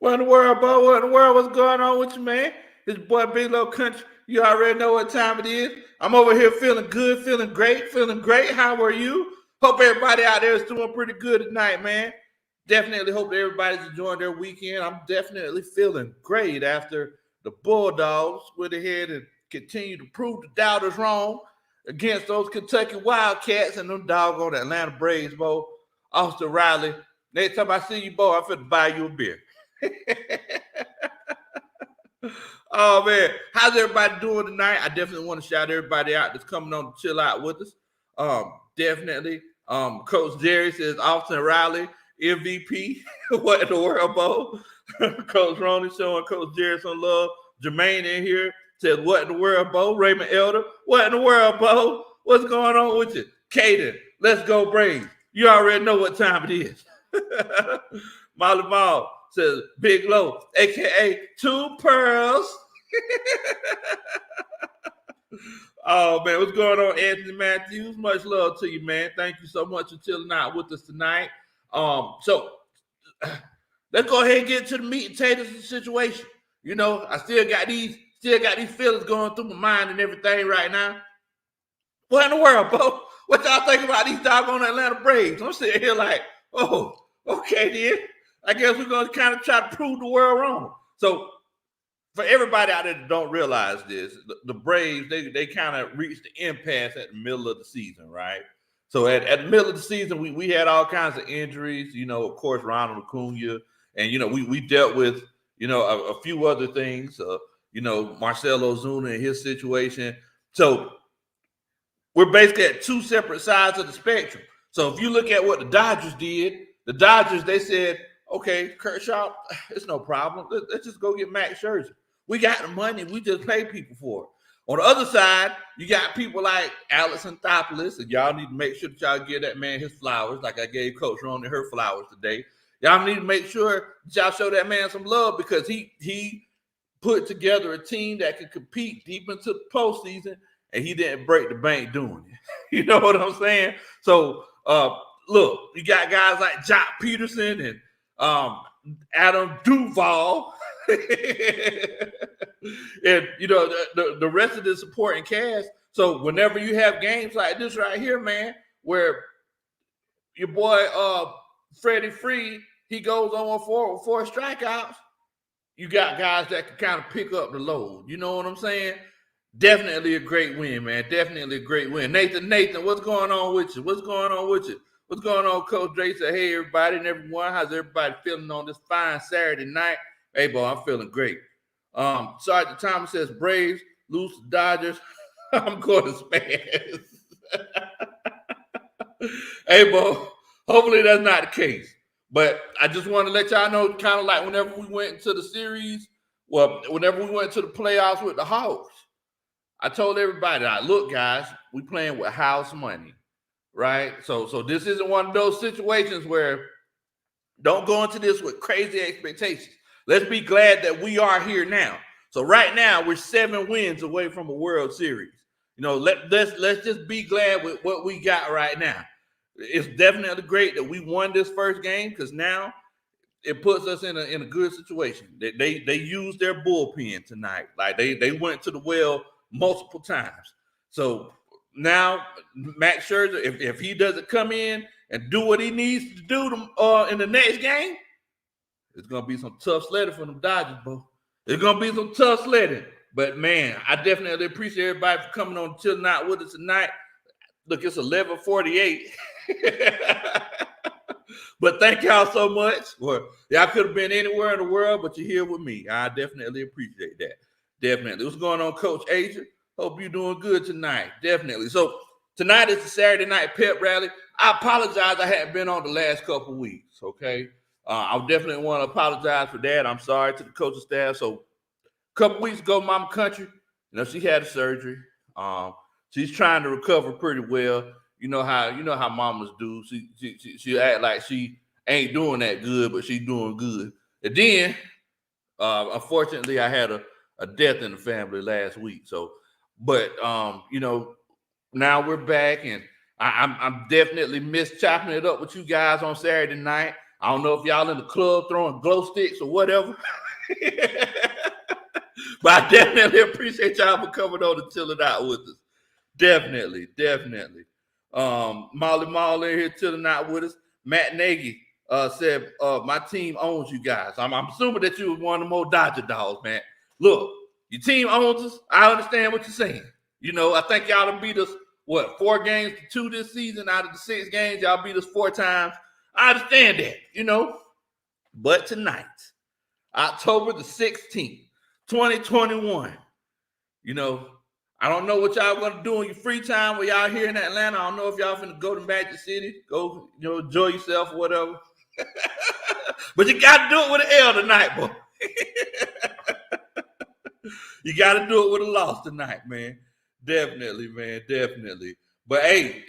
What in the world, Bo? What in the world? What's going on with you, man? This boy Big Low Kuntry. You already know what time it is. I'm over here feeling good, feeling great, feeling great. How are you? Hope everybody out there is doing pretty good tonight, man. Definitely hope everybody's enjoying their weekend. I'm definitely feeling great after the Bulldogs went ahead and continued to prove the doubters wrong against those Kentucky Wildcats and them doggone Atlanta Braves, Bo. Austin Riley. Next time I see you, Bo, I'm finna buy you a beer. Oh man, how's everybody doing tonight? I definitely want to shout everybody out that's coming on to chill out with us. Definitely. Coach Jerry says Austin Riley, MVP. What in the world, Bo? Coach Ronnie showing Coach Jerry some love. Jermaine in here says, what in the world, Bo? Raymond Elder, what in the world, Bo? What's going on with you? Caden, let's go Braves. You already know what time it is. Molly Ball says Big Low, aka Two Pearls. Oh man, what's going on, Anthony Matthews? Much love to you, man. Thank you so much for chilling out with us tonight. So let's go ahead and get to the meat and potatoes of the situation. You know, I still got these feelings going through my mind and everything right now. What in the world, Bo? What y'all think about these doggone Atlanta Braves? I'm sitting here like, oh, okay, then. I guess we're going to kind of try to prove the world wrong. So, for everybody out there that don't realize this, the Braves, they kind of reached the impasse at the middle of the season, right? So, at the middle of the season, we had all kinds of injuries. You know, of course, Ronald Acuna. And, you know, we dealt with, you know, a few other things. You know, Marcell Ozuna and his situation. So, we're basically at two separate sides of the spectrum. So, if you look at what the Dodgers did, they said, okay, Kershaw, it's no problem. Let's just go get Max Scherzer. We got the money. We just pay people for it. On the other side, you got people like Alex Anthopoulos, and y'all need to make sure that y'all give that man his flowers, like I gave Coach Ronnie her flowers today. Y'all need to make sure that y'all show that man some love because he put together a team that could compete deep into the postseason, and he didn't break the bank doing it. You know what I'm saying? So, look, you got guys like Jock Peterson and Adam Duvall, and you know the rest of the supporting cast. So whenever you have games like this right here, man, where your boy Freddie Freed he goes on for 4 strikeouts, you got guys that can kind of pick up the load. You know what I'm saying? Definitely a great win, man. Definitely a great win. Nathan, what's going on with you? What's going on with you? What's going on, Coach Dre? Said, hey, everybody and everyone. How's everybody feeling on this fine Saturday night? Hey, boy, I'm feeling great. Sergeant Thomas says, Braves lose to Dodgers. I'm going to spaz. Hey, boy, hopefully that's not the case. But I just want to let y'all know, kind of like whenever we went into the series, whenever we went to the playoffs with the Hawks, I told everybody, look, guys, we playing with house money. Right? So this isn't one of those situations where don't go into this with crazy expectations. Let's be glad that we are here now. So right now, we're 7 wins away from a World Series. You know, let's just be glad with what we got right now. It's definitely great that we won this first game because now it puts us in a good situation. They used their bullpen tonight. Like they went to the well multiple times. So now, Max Scherzer, if he doesn't come in and do what he needs to do in the next game, it's going to be some tough sledding for them Dodgers, bro. It's going to be some tough sledding. But, man, I definitely appreciate everybody for coming on and chilling out with us tonight. Look, it's 11:48. But thank y'all so much. Well, y'all could have been anywhere in the world, but you're here with me. I definitely appreciate that. Definitely. What's going on, Coach Asia? Hope you're doing good tonight. Definitely. So tonight is the Saturday night pep rally. I apologize I hadn't been on the last couple weeks, okay? I definitely want to apologize for that. I'm sorry to the coaching staff. So a couple weeks ago, Mama Country, you know, she had a surgery. She's trying to recover pretty well. You know how mamas do. She act like she ain't doing that good, but she's doing good. And then, unfortunately, I had a death in the family last week. So, but you know, now we're back, and I'm definitely miss chopping it up with you guys on Saturday night. I don't know if y'all in the club throwing glow sticks or whatever. But I definitely appreciate y'all for coming on and chilling out with us. Definitely. Molly Mall in here chilling out with us. Matt Nagy said, my team owns you guys. I'm assuming that you were one of the more Dodger dogs, man. Look, your team owns us. I understand what you're saying. I think y'all done beat us, 4 games to 2 this season out of the 6 games. Y'all beat us 4 times. I understand that, But tonight, October the 16th, 2021, I don't know what y'all going to do in your free time when y'all here in Atlanta. I don't know if y'all finna go to Magic City, go, enjoy yourself or whatever. But you got to do it with an L tonight, boy. You got to do it with a loss tonight, man. Definitely, man. Definitely. But hey,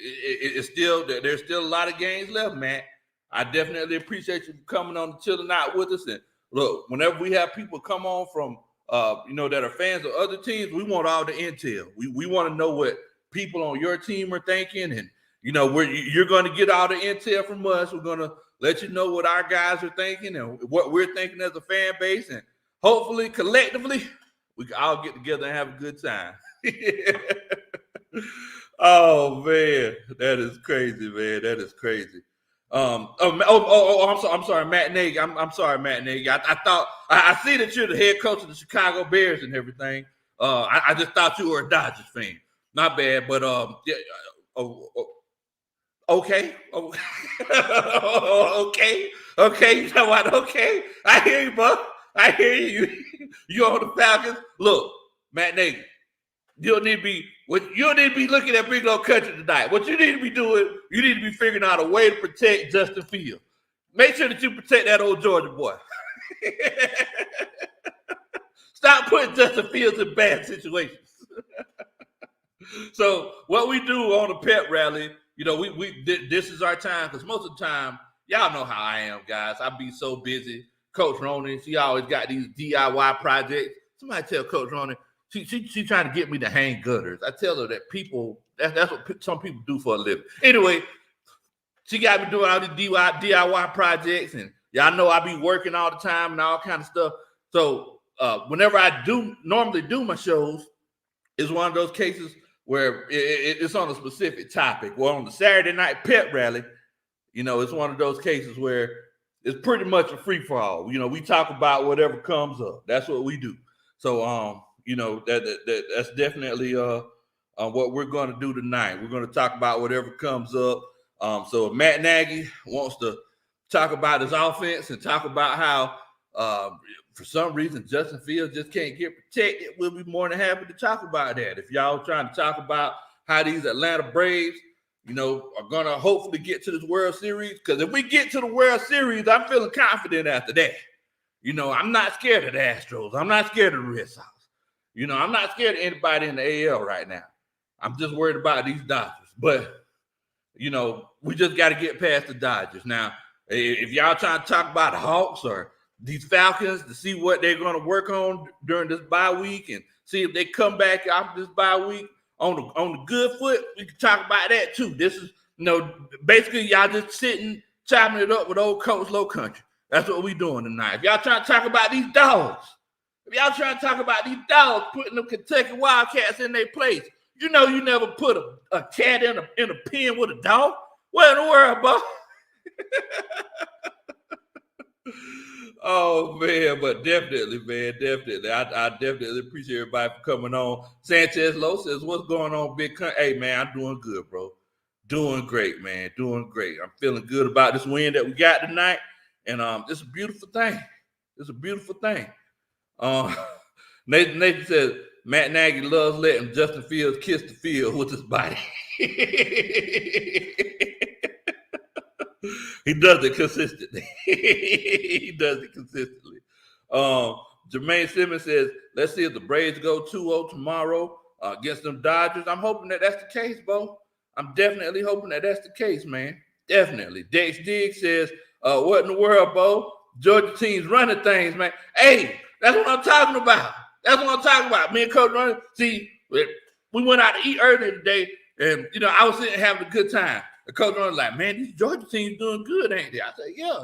there's still a lot of games left, man. I definitely appreciate you coming on and chilling out with us. And look, whenever we have people come on from, that are fans of other teams, we want all the intel. We want to know what people on your team are thinking. And, you're going to get all the intel from us. We're going to let you know what our guys are thinking and what we're thinking as a fan base. And hopefully, collectively, we can all get together and have a good time. Oh, man. That is crazy, man. That is crazy. I'm sorry, Matt Nagy. I'm sorry, Matt Nagy. I thought I see that you're the head coach of the Chicago Bears and everything. I just thought you were a Dodgers fan. Not bad, but yeah. Okay. Okay. You know what? Okay. I hear you, bro. I hear you. You on the Falcons? Look, Matt Nagy. You don't need to be looking at Big Low Kuntry tonight. What you need to be doing, you need to be figuring out a way to protect Justin Fields. Make sure that you protect that old Georgia boy. Stop putting Justin Fields in bad situations. So what we do on the pep rally, this is our time, because most of the time, y'all know how I am, guys. I be so busy. Coach Ronan, she always got these DIY projects. Somebody tell Coach Ronan, She trying to get me to hang gutters. I tell her that that's what some people do for a living. Anyway, she got me doing all these DIY projects, and y'all know I be working all the time and all kind of stuff. So whenever I normally do my shows, it's one of those cases where it's on a specific topic. Well, on the Saturday night pep rally, it's one of those cases where it's pretty much a free for all. We talk about whatever comes up. That's what we do. So that's definitely what we're going to do tonight. We're going to talk about whatever comes up. So if Matt Nagy wants to talk about his offense and talk about how for some reason Justin Fields just can't get protected, we'll be more than happy to talk about that. If y'all trying to talk about how these Atlanta Braves, are going to hopefully get to this World Series, because if we get to the World Series, I'm feeling confident after that. I'm not scared of the Astros. I'm not scared of the Red Sox. I'm not scared of anybody in the AL right now. I'm just worried about these Dodgers. But, we just got to get past the Dodgers. Now, if y'all trying to talk about the Hawks or these Falcons to see what they're going to work on during this bye week and see if they come back after this bye week on the good foot, we can talk about that too. This is, basically y'all just sitting, chopping it up with old Coach Low Kuntry. That's what we doing tonight. If y'all trying to talk about these dogs, putting them Kentucky Wildcats in their place, you never put a cat in a pen with a dog. What in the world, bro? Oh, man, but definitely, man, definitely. I definitely appreciate everybody for coming on. Sanchez Lowe says, what's going on, Big Kuntry? Hey, man, I'm doing good, bro. Doing great, man. Doing great. I'm feeling good about this win that we got tonight. And it's a beautiful thing. It's a beautiful thing. Nathan says, Matt Nagy loves letting Justin Fields kiss the field with his body. He does it consistently. Jermaine Simmons says, let's see if the Braves go 2-0 tomorrow against them Dodgers. I'm hoping that that's the case, Bo. I'm definitely hoping that that's the case, man. Definitely. Dex Diggs says, what in the world, Bo? Georgia team's running things, man. Hey, that's what I'm talking about. Me and Coach running. See, we went out to eat earlier today, and, I was sitting having a good time. The coach was like, man, these Georgia teams doing good, ain't they? I said, yeah,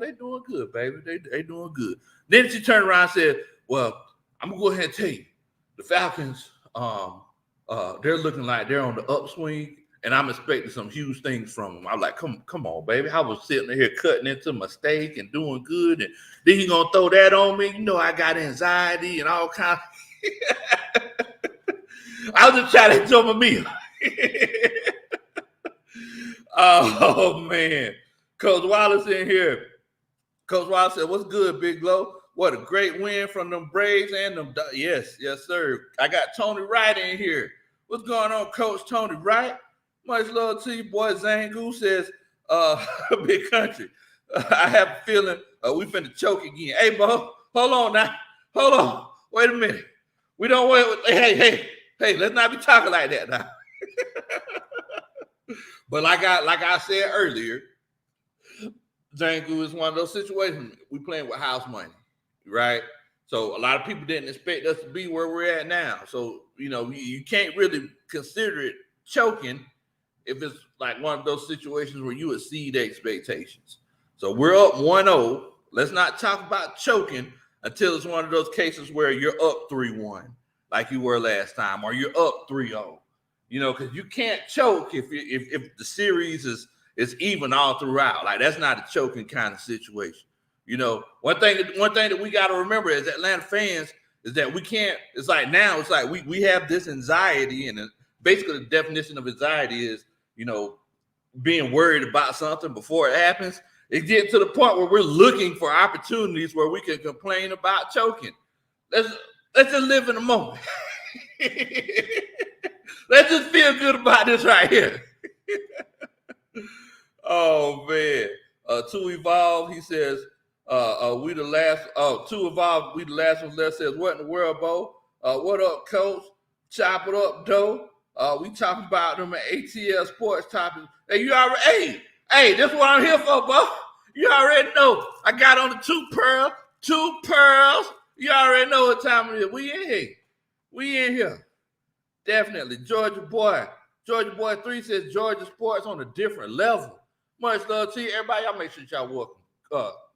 they doing good, baby. They doing good. Then she turned around and said, well, I'm gonna go ahead and tell you, the Falcons, they're looking like they're on the upswing, and I'm expecting some huge things from them. I'm like, come on, baby. I was sitting here cutting into my steak and doing good, and then you gonna throw that on me? You know, I got anxiety and all kinds. I was just trying to enjoy my meal. Oh man, Coach Wallace in here. Coach Wallace said, "What's good, Big Low? What a great win from them Braves and them." Yes, sir. I got Tony Wright in here. What's going on, Coach Tony Wright? Much love to you, boy. Zangu says, Big Country. I have a feeling we finna choke again. Hey, Bo, hold on now. Hold on. Wait a minute. We don't want. Hey. Let's not be talking like that now. But like I said earlier, Zangu is one of those situations. We playing with house money, right? So a lot of people didn't expect us to be where we're at now. So, you can't really consider it choking if it's like one of those situations where you exceed expectations. So we're up 1-0. Let's not talk about choking until it's one of those cases where you're up 3-1, like you were last time, or you're up 3-0. Because you can't choke if the series is even all throughout. Like, that's not a choking kind of situation. One thing that we got to remember as Atlanta fans is that we can't. It's like now. It's like we have this anxiety, and basically the definition of anxiety is being worried about something before it happens. It gets to the point where we're looking for opportunities where we can complain about choking. Let's just live in the moment. Let's just feel good about this right here. Oh man. To Evolve, he says, we the last. To Evolve, we the last one left. Says, what in the world, Bo? What up, Coach? Chop it up, Doe. We talking about them at ATL Sports Topics. Hey, you already. Hey, this is what I'm here for, Bo. You already know. I got on the two pearls. You already know what time it is. We in here. Definitely. Georgia Boy 3 says Georgia sports on a different level. Much love to you. Everybody, y'all make sure y'all welcome.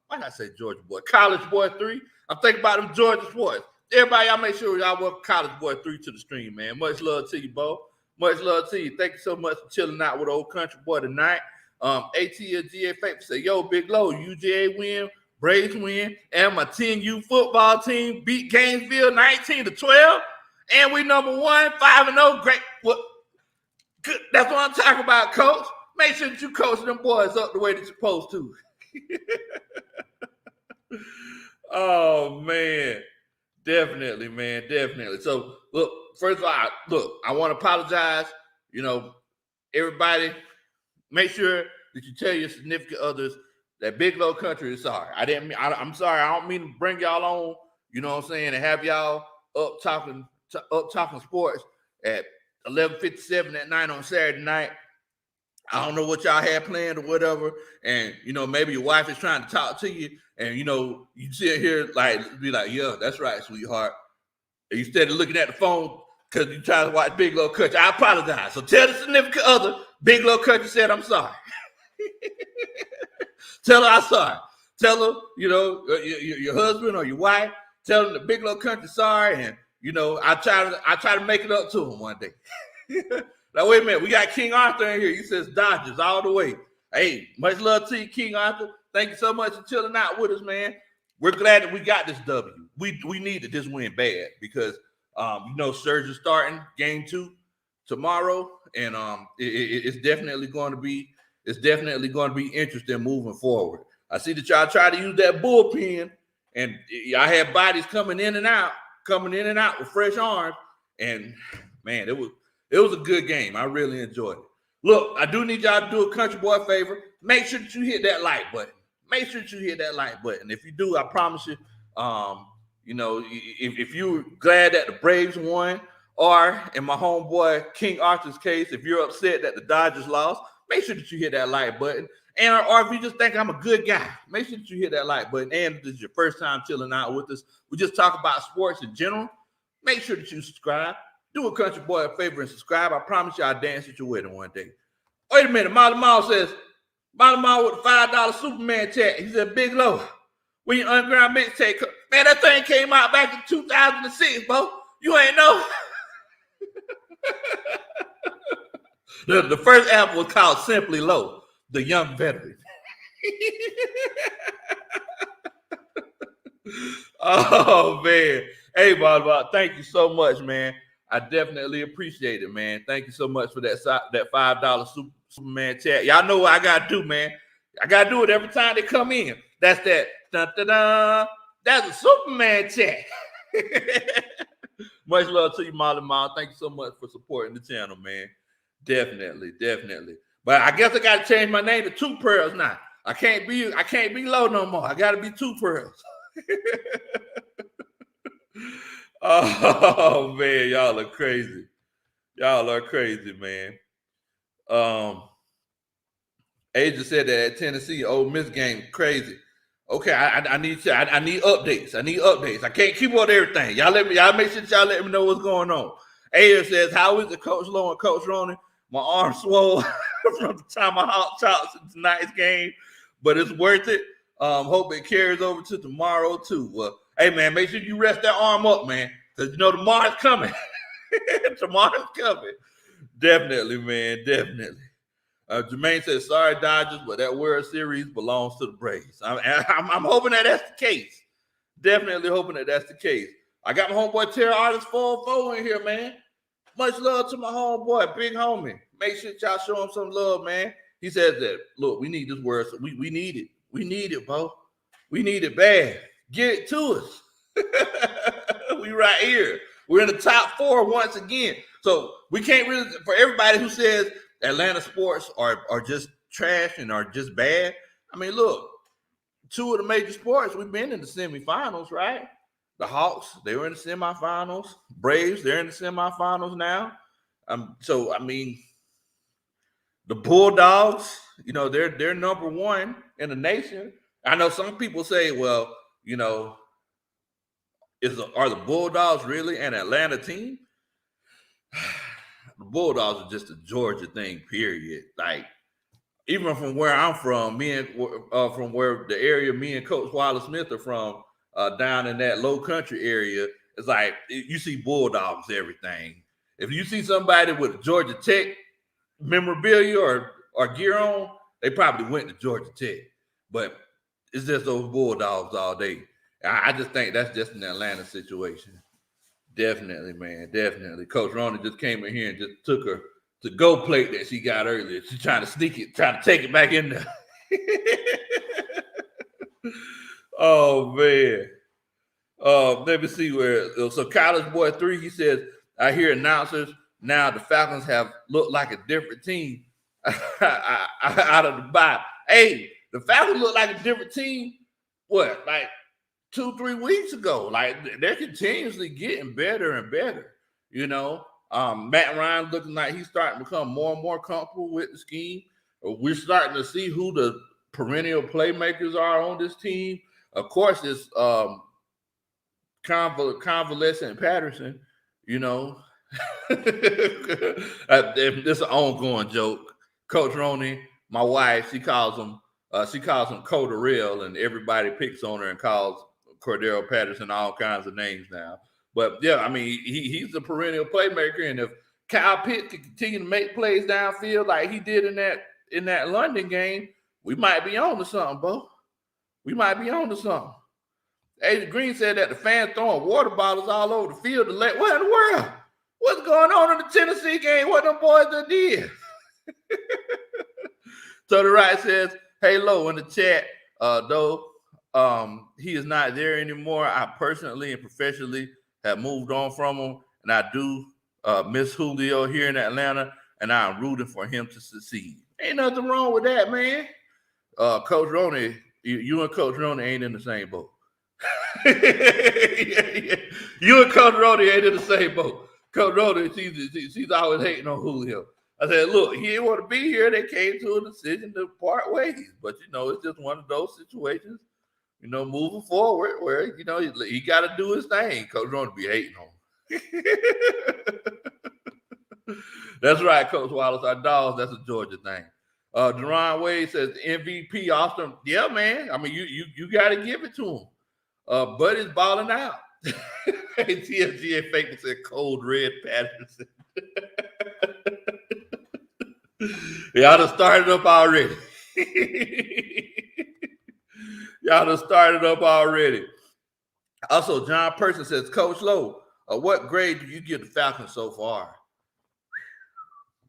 Why not say Georgia Boy? College Boy 3. I'm thinking about them Georgia sports. Everybody, y'all make sure y'all welcome College Boy 3 to the stream, man. Much love to you, Bo. Much love to you. Thank you so much for chilling out with Old Country Boy tonight. ATL GA Faithful say, yo, Big Low, UGA win, Braves win, and my 10U football team beat Gainesville 19-12. And we number 1, 5-0. Great. What? Good. That's what I'm talking about, Coach. Make sure that you coach them boys up the way that you're supposed to. Oh, man. Definitely, man. Definitely. So, look, first of all, I want to apologize. Everybody, make sure that you tell your significant others that Big Low Kuntry is sorry. I'm sorry. I don't mean to bring y'all on, and have y'all up talking sports at 11:57 at night on Saturday night. I don't know what y'all had planned or whatever, and maybe your wife is trying to talk to you, and you sit here be like, yeah, that's right, sweetheart. And you instead of looking at the phone because you trying to watch Big Low Kuntry. I apologize. So tell the significant other, Big Low Kuntry said I'm sorry. Tell her I'm sorry. Tell her, your husband or your wife, tell them the Big Low Kuntry sorry, and I try to make it up to him one day. Now wait a minute, we got King Arthur in here. He says Dodgers all the way. Hey, much love to you, King Arthur. Thank you so much for chilling out with us, man. We're glad that we got this W. We needed this win bad because Surge is starting game 2 tomorrow, and it's definitely going to be interesting moving forward. I see that y'all try to use that bullpen, and I had bodies coming in and out with fresh arms, and man, it was a good game. I really enjoyed it. Look, I do need y'all to do a country boy favor. Make sure that you hit that like button. Make sure that you hit that like button. If you do, I promise you, if you're glad that the Braves won, or in my homeboy King Arthur's case, if you're upset that the Dodgers lost, make sure that you hit that like button. And or if you just think I'm a good guy, make sure that you hit that like button. And if this is your first time chilling out with us, we just talk about sports in general. Make sure that you subscribe. Do a country boy a favor and subscribe. I promise you I'll dance at your wedding one day. Wait a minute. Molly Mall says, Molly Mall with the $5 Superman check. He said, Big Low, when your underground mixtape, man, that thing came out back in 2006, bro. You ain't know. The first album was called Simply Low, The Young Veteran. Oh, man. Hey, Bob, thank you so much, man. I definitely appreciate it, man. Thank you so much for that $5 Superman chat. Y'all know what I got to do, man. I got to do it every time they come in. That's that. Dun-dun-dun. That's a Superman chat. Much love to you, Molly Mom. Thank you so much for supporting the channel, man. Definitely. But I guess I got to change my name to Two Pearls now. I can't be Low no more. I got to be Two Pearls. Oh man, y'all are crazy. Y'all are crazy, man. Asia said that at Tennessee Ole Miss game crazy. Okay, I need updates. I need updates. I can't keep on everything. Y'all make sure y'all let me know what's going on. Asia says, how is it, Coach Low and Coach Roney? My arm swole from the time I hot chops in tonight's game, but it's worth it. Hope it carries over to tomorrow too. Well, hey man, make sure you rest that arm up, man, because you know tomorrow's coming. Tomorrow's coming. Definitely, man. Definitely. Jermaine says, sorry, Dodgers, but that World Series belongs to the Braves. I'm hoping that that's the case. Definitely hoping that that's the case. I got my homeboy Terry Artist 404 in here, man. Much love to my homeboy, big homie. Make sure y'all show him some love, man. He says that, look, we need this word. So we need it. We need it, bro. We need it bad. Get it to us. We right here. We're in the top 4 once again. So we can't really, for everybody who says Atlanta sports are just trash and are just bad. I mean, look, 2 of the major sports, we've been in the semifinals, right? The Hawks, they were in the semifinals. Braves, they're in the semifinals now. So I mean, the Bulldogs, you know, they're number 1 in the nation. I know some people say, well, you know, are the Bulldogs really an Atlanta team? The Bulldogs are just a Georgia thing, period. Like, even from where I'm from, from where the area me and Coach Wallace Smith are from, down in that Low Country area, it's like you see Bulldogs, everything. If you see somebody with Georgia Tech memorabilia or gear on, they probably went to Georgia Tech. But it's just those Bulldogs all day. I just think that's just an Atlanta situation. Definitely, man. Definitely. Coach Ronnie just came in here and just took her to go plate that she got earlier. She's trying to sneak it, trying to take it back in there. Oh, man. Let me see where. So College Boy 3, he says, I hear announcers now the Falcons have looked like a different team out of the bye. Hey, the Falcons look like a different team. What, like 2-3 weeks ago? Like, they're continuously getting better and better. You know, Matt Ryan looking like he's starting to become more and more comfortable with the scheme. We're starting to see who the perennial playmakers are on this team. Of course, it's Convalescent Patterson, you know. It's an ongoing joke. Coach Roney, my wife, she calls him Cordell, and everybody picks on her and calls Cordell Patterson all kinds of names now. But yeah, I mean, he's a perennial playmaker, and if Kyle Pitts can continue to make plays downfield like he did in that London game, we might be on to something, Bo. We might be on to something. Agent Green said that the fans throwing water bottles all over the field. What in the world? What's going on in the Tennessee game? What them boys done did? So the right says, hey, Low, in the chat, though he is not there anymore, I personally and professionally have moved on from him, and I do miss Julio here in Atlanta, and I'm rooting for him to succeed. Ain't nothing wrong with that, man. Coach Roney, you and Coach Roney ain't in the same boat. Yeah. You and Coach Roney ain't in the same boat. Coach Roney, she's always hating on Julio. I said, look, he didn't want to be here. They came to a decision to part ways. But, you know, it's just one of those situations, you know, moving forward where, you know, he got to do his thing. Coach Roney be hating on him. That's right, Coach Wallace. Our dogs, that's a Georgia thing. Deron Wade says MVP Austin. Yeah, man. I mean, you got to give it to him. Buddy's balling out. TFGA Faithful said cold red Patterson. Y'all done started up already. Y'all done started up already. Also, John Person says, Coach Lowe, what grade do you give the Falcons so far?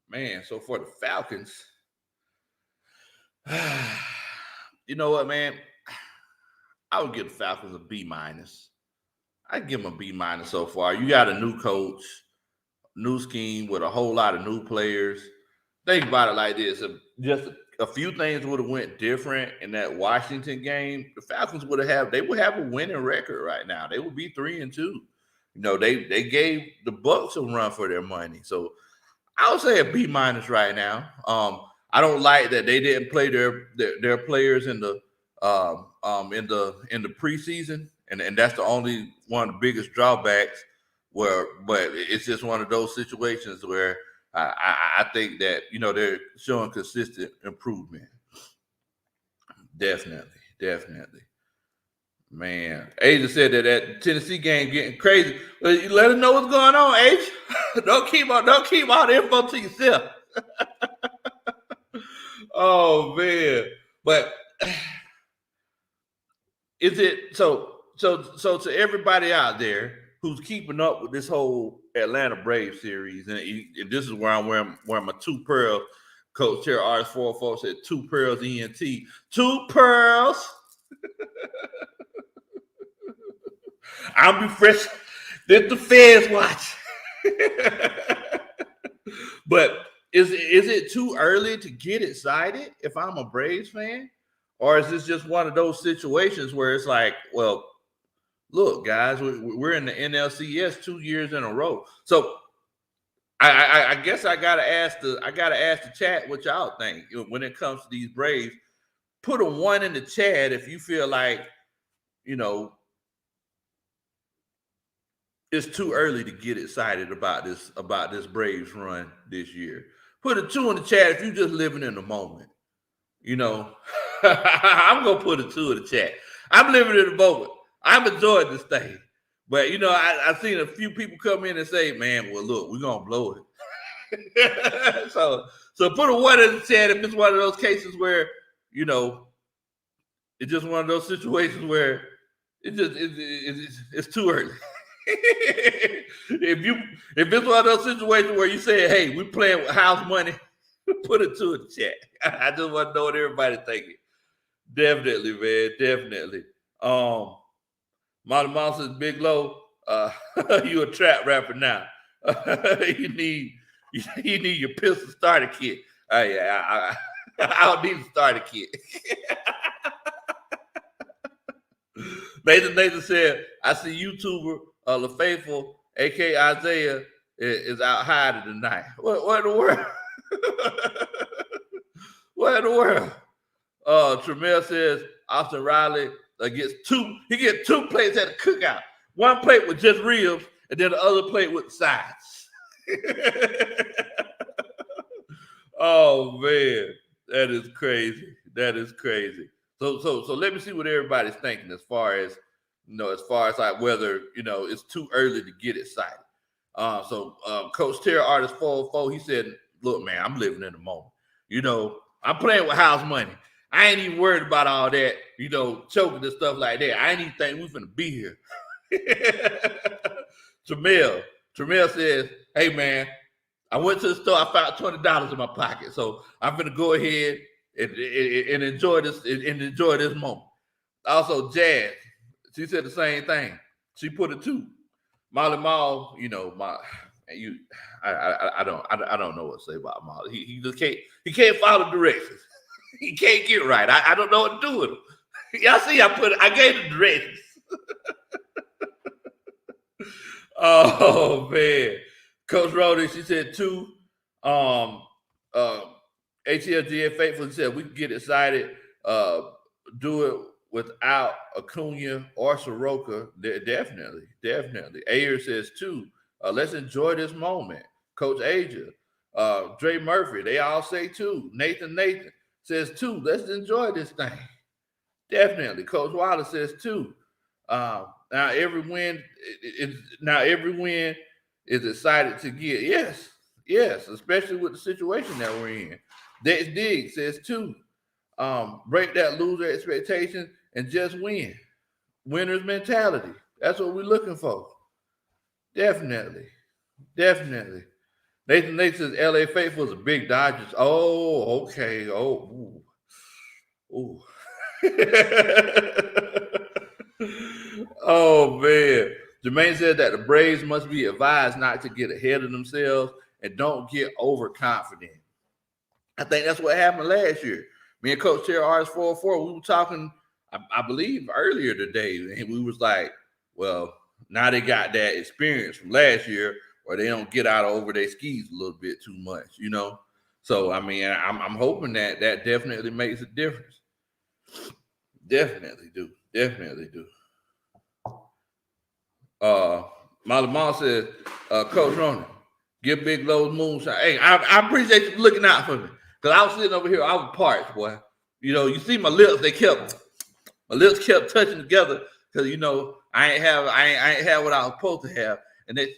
Man, so for the Falcons, you know what, man? I would give the Falcons a B-. I'd give them a B- so far. You got a new coach, new scheme with a whole lot of new players. Think about it like this. If just a few things would have went different in that Washington game, the Falcons would have a winning record right now. They would be 3-2. You know, they gave the Bucks a run for their money. So I would say a B- right now. I don't like that they didn't play their players in the preseason, and that's the only one of the biggest drawbacks. But it's just one of those situations where I think that, you know, they're showing consistent improvement. Definitely. Man, Asia said that Tennessee game getting crazy. Well, let us know what's going on, Asia. Don't keep all the info to yourself. Oh man, but is it so to everybody out there who's keeping up with this whole Atlanta Braves series, and this is where I'm wearing my two pearls. Coach Chair Artist 404 said 2 pearls ENT. 2 pearls. I'll be fresh. Let the feds watch. But is it too early to get excited if I'm a Braves fan? Or is this just one of those situations where it's like, well, look, guys, we're in the NLCS 2 years in a row. So I guess I gotta ask the chat what y'all think when it comes to these Braves. Put a 1 in the chat if you feel like, you know, it's too early to get excited about this Braves run this year. Put a 2 in the chat if you're just living in the moment. You know, I'm gonna put a 2 in the chat. I'm living in the moment. I'm enjoying this thing. But you know, I've seen a few people come in and say, "Man, well, look, we're gonna blow it." so put a 1 in the chat if it's one of those cases where, you know, it's just one of those situations where it's too early. if it's one of those situations where you say, "Hey, we playing with house money," put a 2 in the chat. I just want to know what everybody's thinking. Definitely, man. Definitely. Molly Mom says, Big Low, you a trap rapper now. you need your pistol starter kit. Yeah, I don't need a starter kit. Nathan said, I see YouTuber the Faithful, aka Isaiah, is out hiding tonight. What in the world? What in the world? Tremel says Austin Riley gets 2 plates at the cookout. 1 plate with just ribs, and then the other plate with sides. Oh man, that is crazy. So let me see what everybody's thinking as far as, you know, like whether, you know, it's too early to get excited. Coach Terry Artist 404, he said, look, man, I'm living in the moment. You know, I'm playing with house money. I ain't even worried about all that, you know, choking and stuff like that. I ain't even think we finna be here. Tremel says, hey man, I went to the store, I found $20 in my pocket. So I'm gonna go ahead and enjoy this moment. Also, Jazz, she said the same thing. She put a 2. Molly Mall, you know, I don't know what to say about Molly. He just can't follow directions. He can't get right. I don't know what to do with him. Y'all see, I gave the directions. Oh man, Coach Rody, she said 2. ATLGA Faithful said we can get excited. Do it without Acuna or Soroka. Definitely. Ayer says 2. Let's enjoy this moment. Coach Asia. Dre Murphy, they all say 2. Nathan says 2. Let's enjoy this thing. Definitely. Coach Wallace says 2. Now every win is excited to get. Yes, especially with the situation that we're in. Dex Diggs says 2. Break that loser expectation and just win. Winner's mentality. That's what we're looking for. Definitely. Nathan says LA Faithful is a big Dodgers. Oh, okay. Oh, ooh. Oh man. Jermaine said that the Braves must be advised not to get ahead of themselves and don't get overconfident. I think that's what happened last year. Me and Coach Terry RS404, we were talking, I believe, earlier today, and we was like, well, now they got that experience from last year, or they don't get out over their skis a little bit too much, you know? So, I mean, I'm hoping that definitely makes a difference. Definitely do. Molly Mall says, Coach Ronan, give Big Low's moonshine. Hey, I appreciate you looking out for me. Because I was sitting over here, I was parched, boy. You know, you see my lips, my lips kept touching together because, you know, I ain't have what I was supposed to have. And they,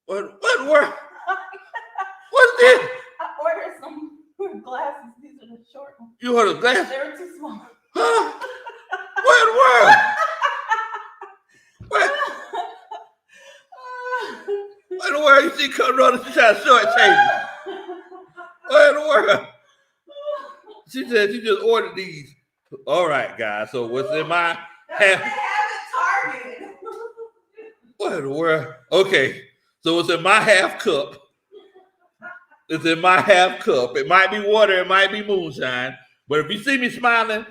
what word? What's this? I ordered some glasses. These are the short ones. You ordered glasses? They were too small. Huh? What in the world? What in the world? You see Coach Ronan trying to shortchange me? What in the world? She said she just ordered these. All right, guys. So what's in my half? They have it targeted. What in the world? Okay. So it's in my half cup. It's in my half cup. It might be water. It might be moonshine. But if you see me smiling,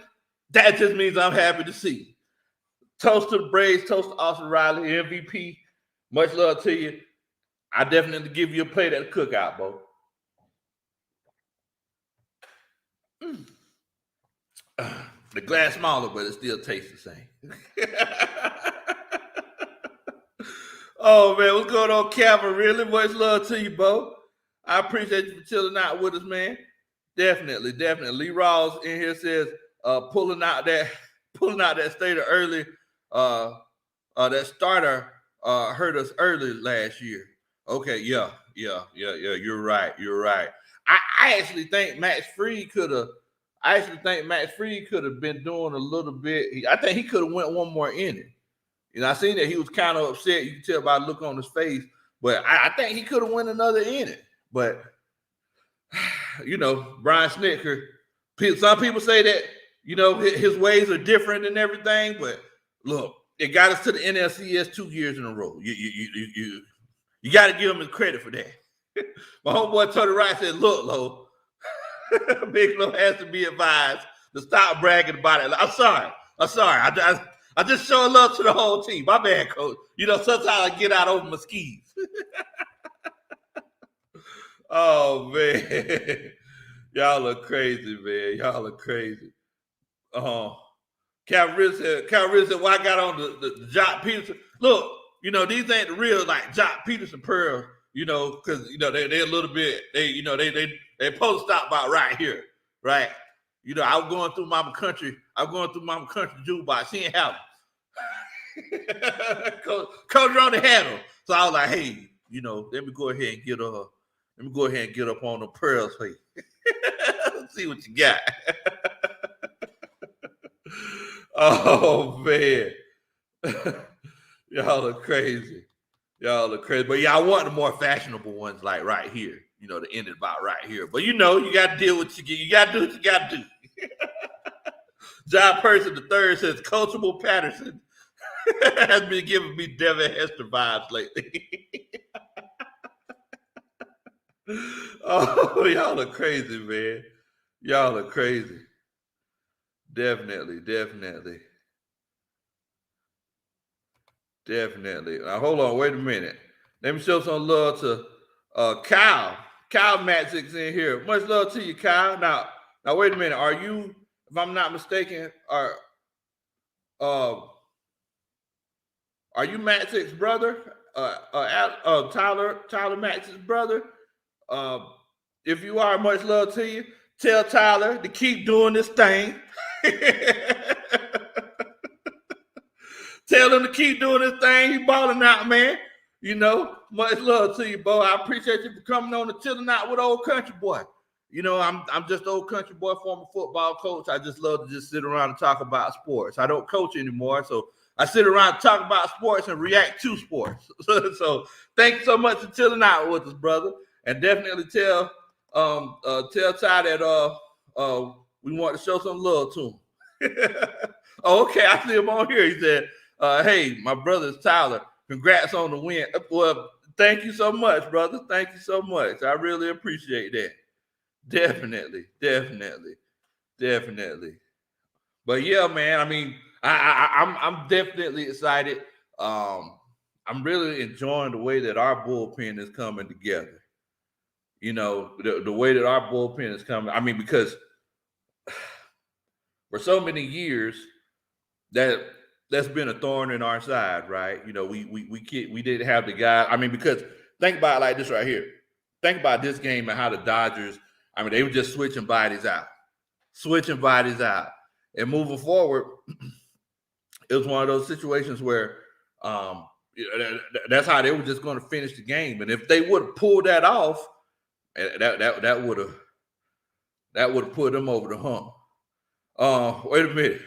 that just means I'm happy to see you. Toast to the Braves. Toast to Austin Riley, MVP. Much love to you. I definitely give you a plate at the cookout, Bo. The glass smaller, but it still tastes the same. Oh, man, what's going on, Calvin? Really much love to you, Bo. I appreciate you for chilling out with us, man. Definitely. Lee Rawls in here says, pulling out that stater early, that starter hurt us early last year. Okay, yeah. You're right. I actually think Max Fried could have been doing a little bit. I think he could have went one more inning. You know, I seen that he was kind of upset. You can tell by the look on his face. But I think he could have went another inning. But, you know, Brian Snitker, some people say that, you know, his ways are different and everything. But, look, it got us to the NLCS 2 years in a row. You got to give him his credit for that. My homeboy Tony Wright said, look, Low, Big Low has to be advised to stop bragging about it. I'm sorry. I just show love to the whole team. My bad, Coach. You know, sometimes I get out over my skis. Oh, man. Y'all are crazy, man. Y'all are crazy. Calvin Riz said, well, I got on the Jock Peterson. Look, you know, these ain't the real, like, Jock Peterson pearls, you know, because, you know, they're a little bit, they supposed to stop about right here, right? You know, I was going through Mama Country jukebox. She ain't have them. Coach Ronnie had them. So I was like, hey, you know, let me go ahead and get up on the pearls for you. Let's see what you got. Oh, man. Y'all are crazy. But y'all want the more fashionable ones, like right here. You know, to end it about right here. But you know, you got to deal with what you get. You got to do what you got to do. John Person III says, Coachable Patterson has been giving me Devin Hester vibes lately. Oh, y'all are crazy, man. Y'all are crazy. Definitely. Now, hold on. Wait a minute. Let me show some love to Kyle. Kyle Matzix in here. Much love to you, Kyle. Now, wait a minute. Are you, if I'm not mistaken, are you Matzix's brother? Tyler Matzix's brother? if you are, much love to you. Tell Tyler to keep doing this thing. Tell him to keep doing this thing. He balling out, man. You know, much love to you, boy. I appreciate you for coming on the Chilling Out with Old Country Boy. You know, I'm just Old Country Boy, former football coach. I just love to just sit around and talk about sports. I don't coach anymore, so I sit around and talk about sports and react to sports. So thank you so much for chilling out with us, brother. And definitely tell Ty that we want to show some love to him. Oh, okay, I see him on here. He said, hey, my brother's Tyler. Congrats on the win. Well, thank you so much, brother. Thank you so much. I really appreciate that. Definitely. But yeah, man. I mean, I'm definitely excited. I'm really enjoying the way that our bullpen is coming together. You know, the way that our bullpen is coming. I mean, because for so many years that's been a thorn in our side, right? You know, we didn't have the guy. I mean, because think about it like this right here. Think about this game and how the Dodgers. I mean, they were just switching bodies out. And moving forward, it was one of those situations where that's how they were just going to finish the game. And if they would have pulled that off, that would have put them over the hump. Wait a minute.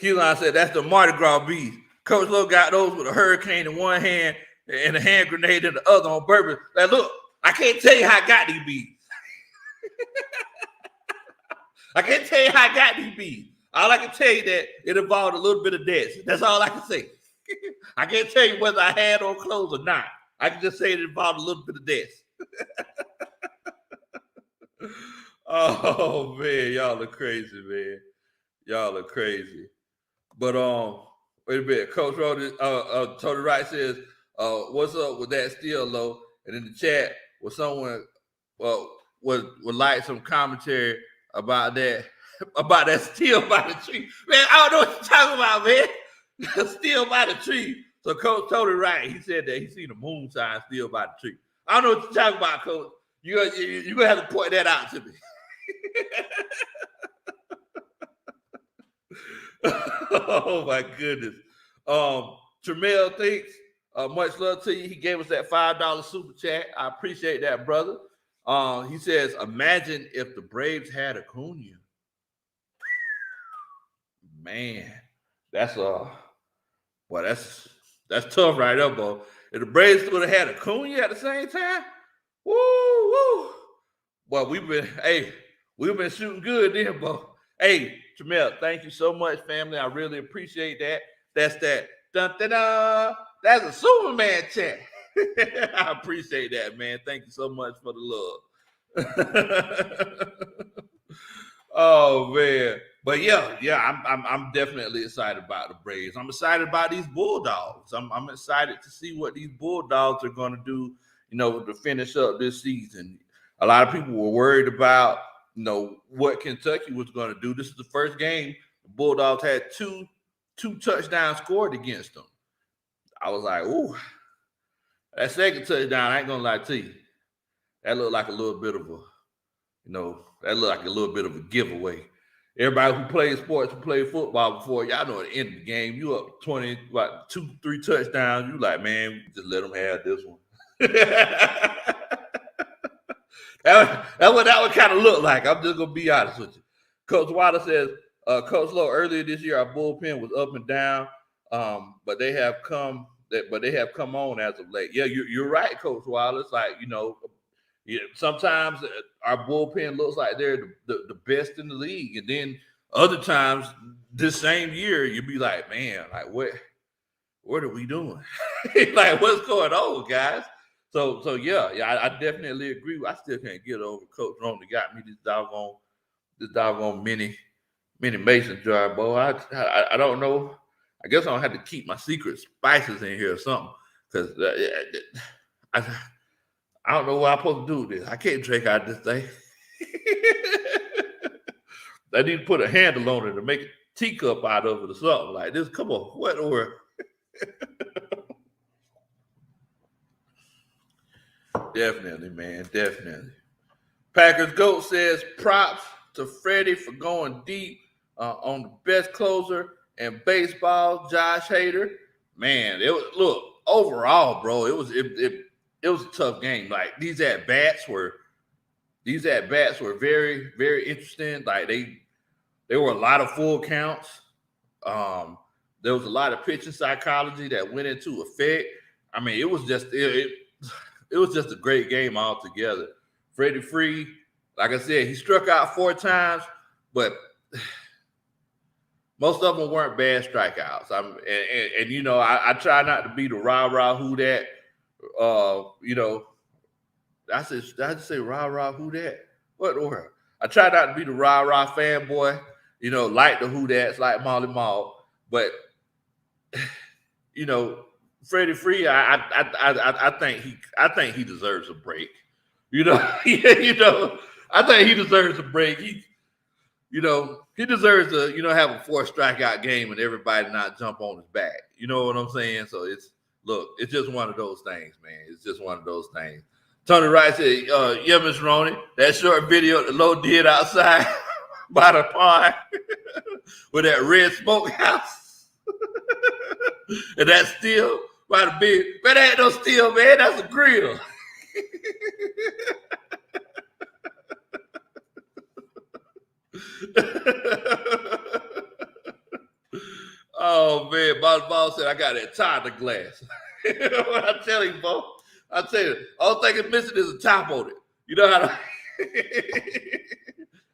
Keelan said that's the Mardi Gras bees. Coach Lowe got those with a hurricane in one hand and a hand grenade in the other on purpose. Like, look, I can't tell you how I got these bees. I can't tell you how I got these bees. All I can tell you that it involved a little bit of dance. That's all I can say. I can't tell you whether I had on clothes or not. I can just say it involved a little bit of dance. Oh man, y'all are crazy, man. Y'all are crazy. But wait a minute. Coach Tony Wright says, what's up with that still low? And in the chat, was someone would like some commentary about that still by the tree. Man, I don't know what you're talking about, man. Still by the tree. So Coach Tony Wright, he said that he seen the moon sign still by the tree. I don't know what you're talking about, Coach. You're gonna have to point that out to me. Oh my goodness. Tremel thinks, much love to you. He gave us that $5 super chat. I appreciate that, brother. He says, imagine if the Braves had Acuna. Man, that's tough right up, boy. If the Braves would have had Acuna at the same time, woo. Well, we've been shooting good then, boy. Hey, Jamel, thank you so much, family. I really appreciate that. That's that. Dun, dun, dun. That's a Superman chat. I appreciate that, man. Thank you so much for the love. Oh man, but yeah, I'm definitely excited about the Braves. I'm excited about these Bulldogs. I'm excited to see what these Bulldogs are going to do. You know, to finish up this season. A lot of people were worried about, you know, what Kentucky was going to do. This is the first game the Bulldogs had two touchdowns scored against them. I was like, ooh, that second touchdown, I ain't gonna lie to you, that looked like a little bit of a giveaway. Everybody who plays sports, who played football before, y'all know at the end of the game, you up 20, about 2-3 touchdowns. You like, man, just let them have this one. That's what that would kind of look like. I'm just gonna be honest with you. Coach Water says, Coach Lowe, earlier this year our bullpen was up and down, but they have come on as of late. Yeah, you're right, Coach Wallace. Like, you know, sometimes our bullpen looks like they're the best in the league, and then other times this same year you'll be like, man, like what are we doing? Like, what's going on, guys? So yeah, I definitely agree. I still can't get over Coach Rome that got me this doggone mini mason jar, boy. I don't know. I guess I don't have to keep my secret spices in here or something, because I don't know what I'm supposed to do with this. I can't drink out this thing. I need to put a handle on it to make a teacup out of it or something like this. Come on, what the world? Definitely, man. Definitely. Packers GOAT says props to Freddie for going deep on the best closer in baseball, Josh Hader. Man, it was overall, bro. It was a tough game. Like these at bats were very, very interesting. Like there were a lot of full counts. There was a lot of pitching psychology that went into effect. I mean, it was just a great game altogether. Freddie Free, like I said, he struck out 4 times, but most of them weren't bad strikeouts. And you know, I try not to be the rah who that. You know, did I just say rah who that? What the world? I try not to be the rah fanboy. You know, like the who that's, like Molly Mall, but you know, Freddie Free, I think he deserves a break. You know, I think he deserves a break. He deserves to, have a 4 strikeout game and everybody not jump on his back. You know what I'm saying? So it's just one of those things, man. It's just one of those things. Tony Wright said, yeah, Miss Ronnie, that short video that Lowe did outside by the pond with that red smokehouse and that steel by the big, man, that ain't no steel, man. That's a grill. Oh man, Ball said I got that Tiger glass. What I tell you, Bo? I tell you, all thing is missing is a top on it. You know how to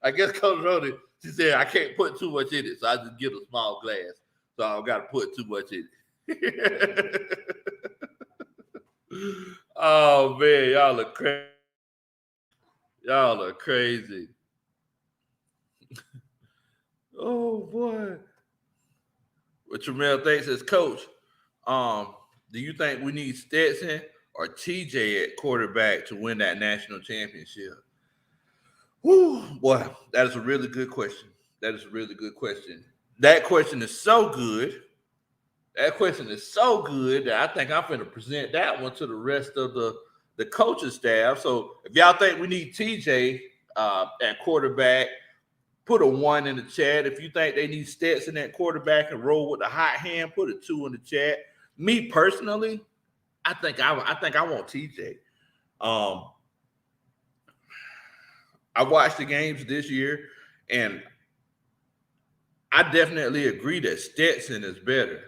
I guess Coach Rody, she said I can't put too much in it, so I just get a small glass. So I don't gotta put too much in it. Oh man, y'all are crazy. Y'all are crazy. Oh boy. What Tramel thinks is, Coach, do you think we need Stetson or TJ at quarterback to win that national championship? Whew, boy, that is a really good question. That question is so good. That question is so good that I think I'm going to present that one to the rest of the coaching staff. So if y'all think we need TJ at quarterback, put a 1 in the chat. If you think they need Stetson at quarterback and roll with the hot hand, put a 2 in the chat. Me personally, I think I want TJ. I watched the games this year, and I definitely agree that Stetson is better.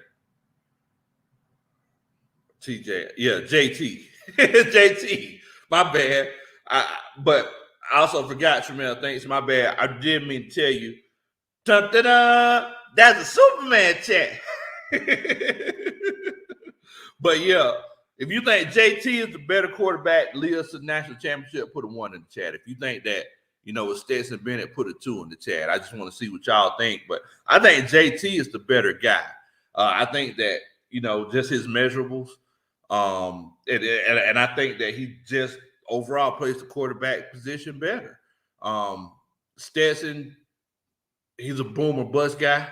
TJ, yeah, JT. JT, my bad. But I also forgot, Tramel, thanks, my bad. I didn't mean to tell you. Dun-dun-dun, that's a Superman chat. But yeah, if you think JT is the better quarterback, lead us to the national championship, put a 1 in the chat. If you think that, with Stetson Bennett, put a 2 in the chat. I just want to see what y'all think. But I think JT is the better guy. I think that, just his measurables. And I think that he just overall plays the quarterback position better. Stetson, he's a boom or bust guy.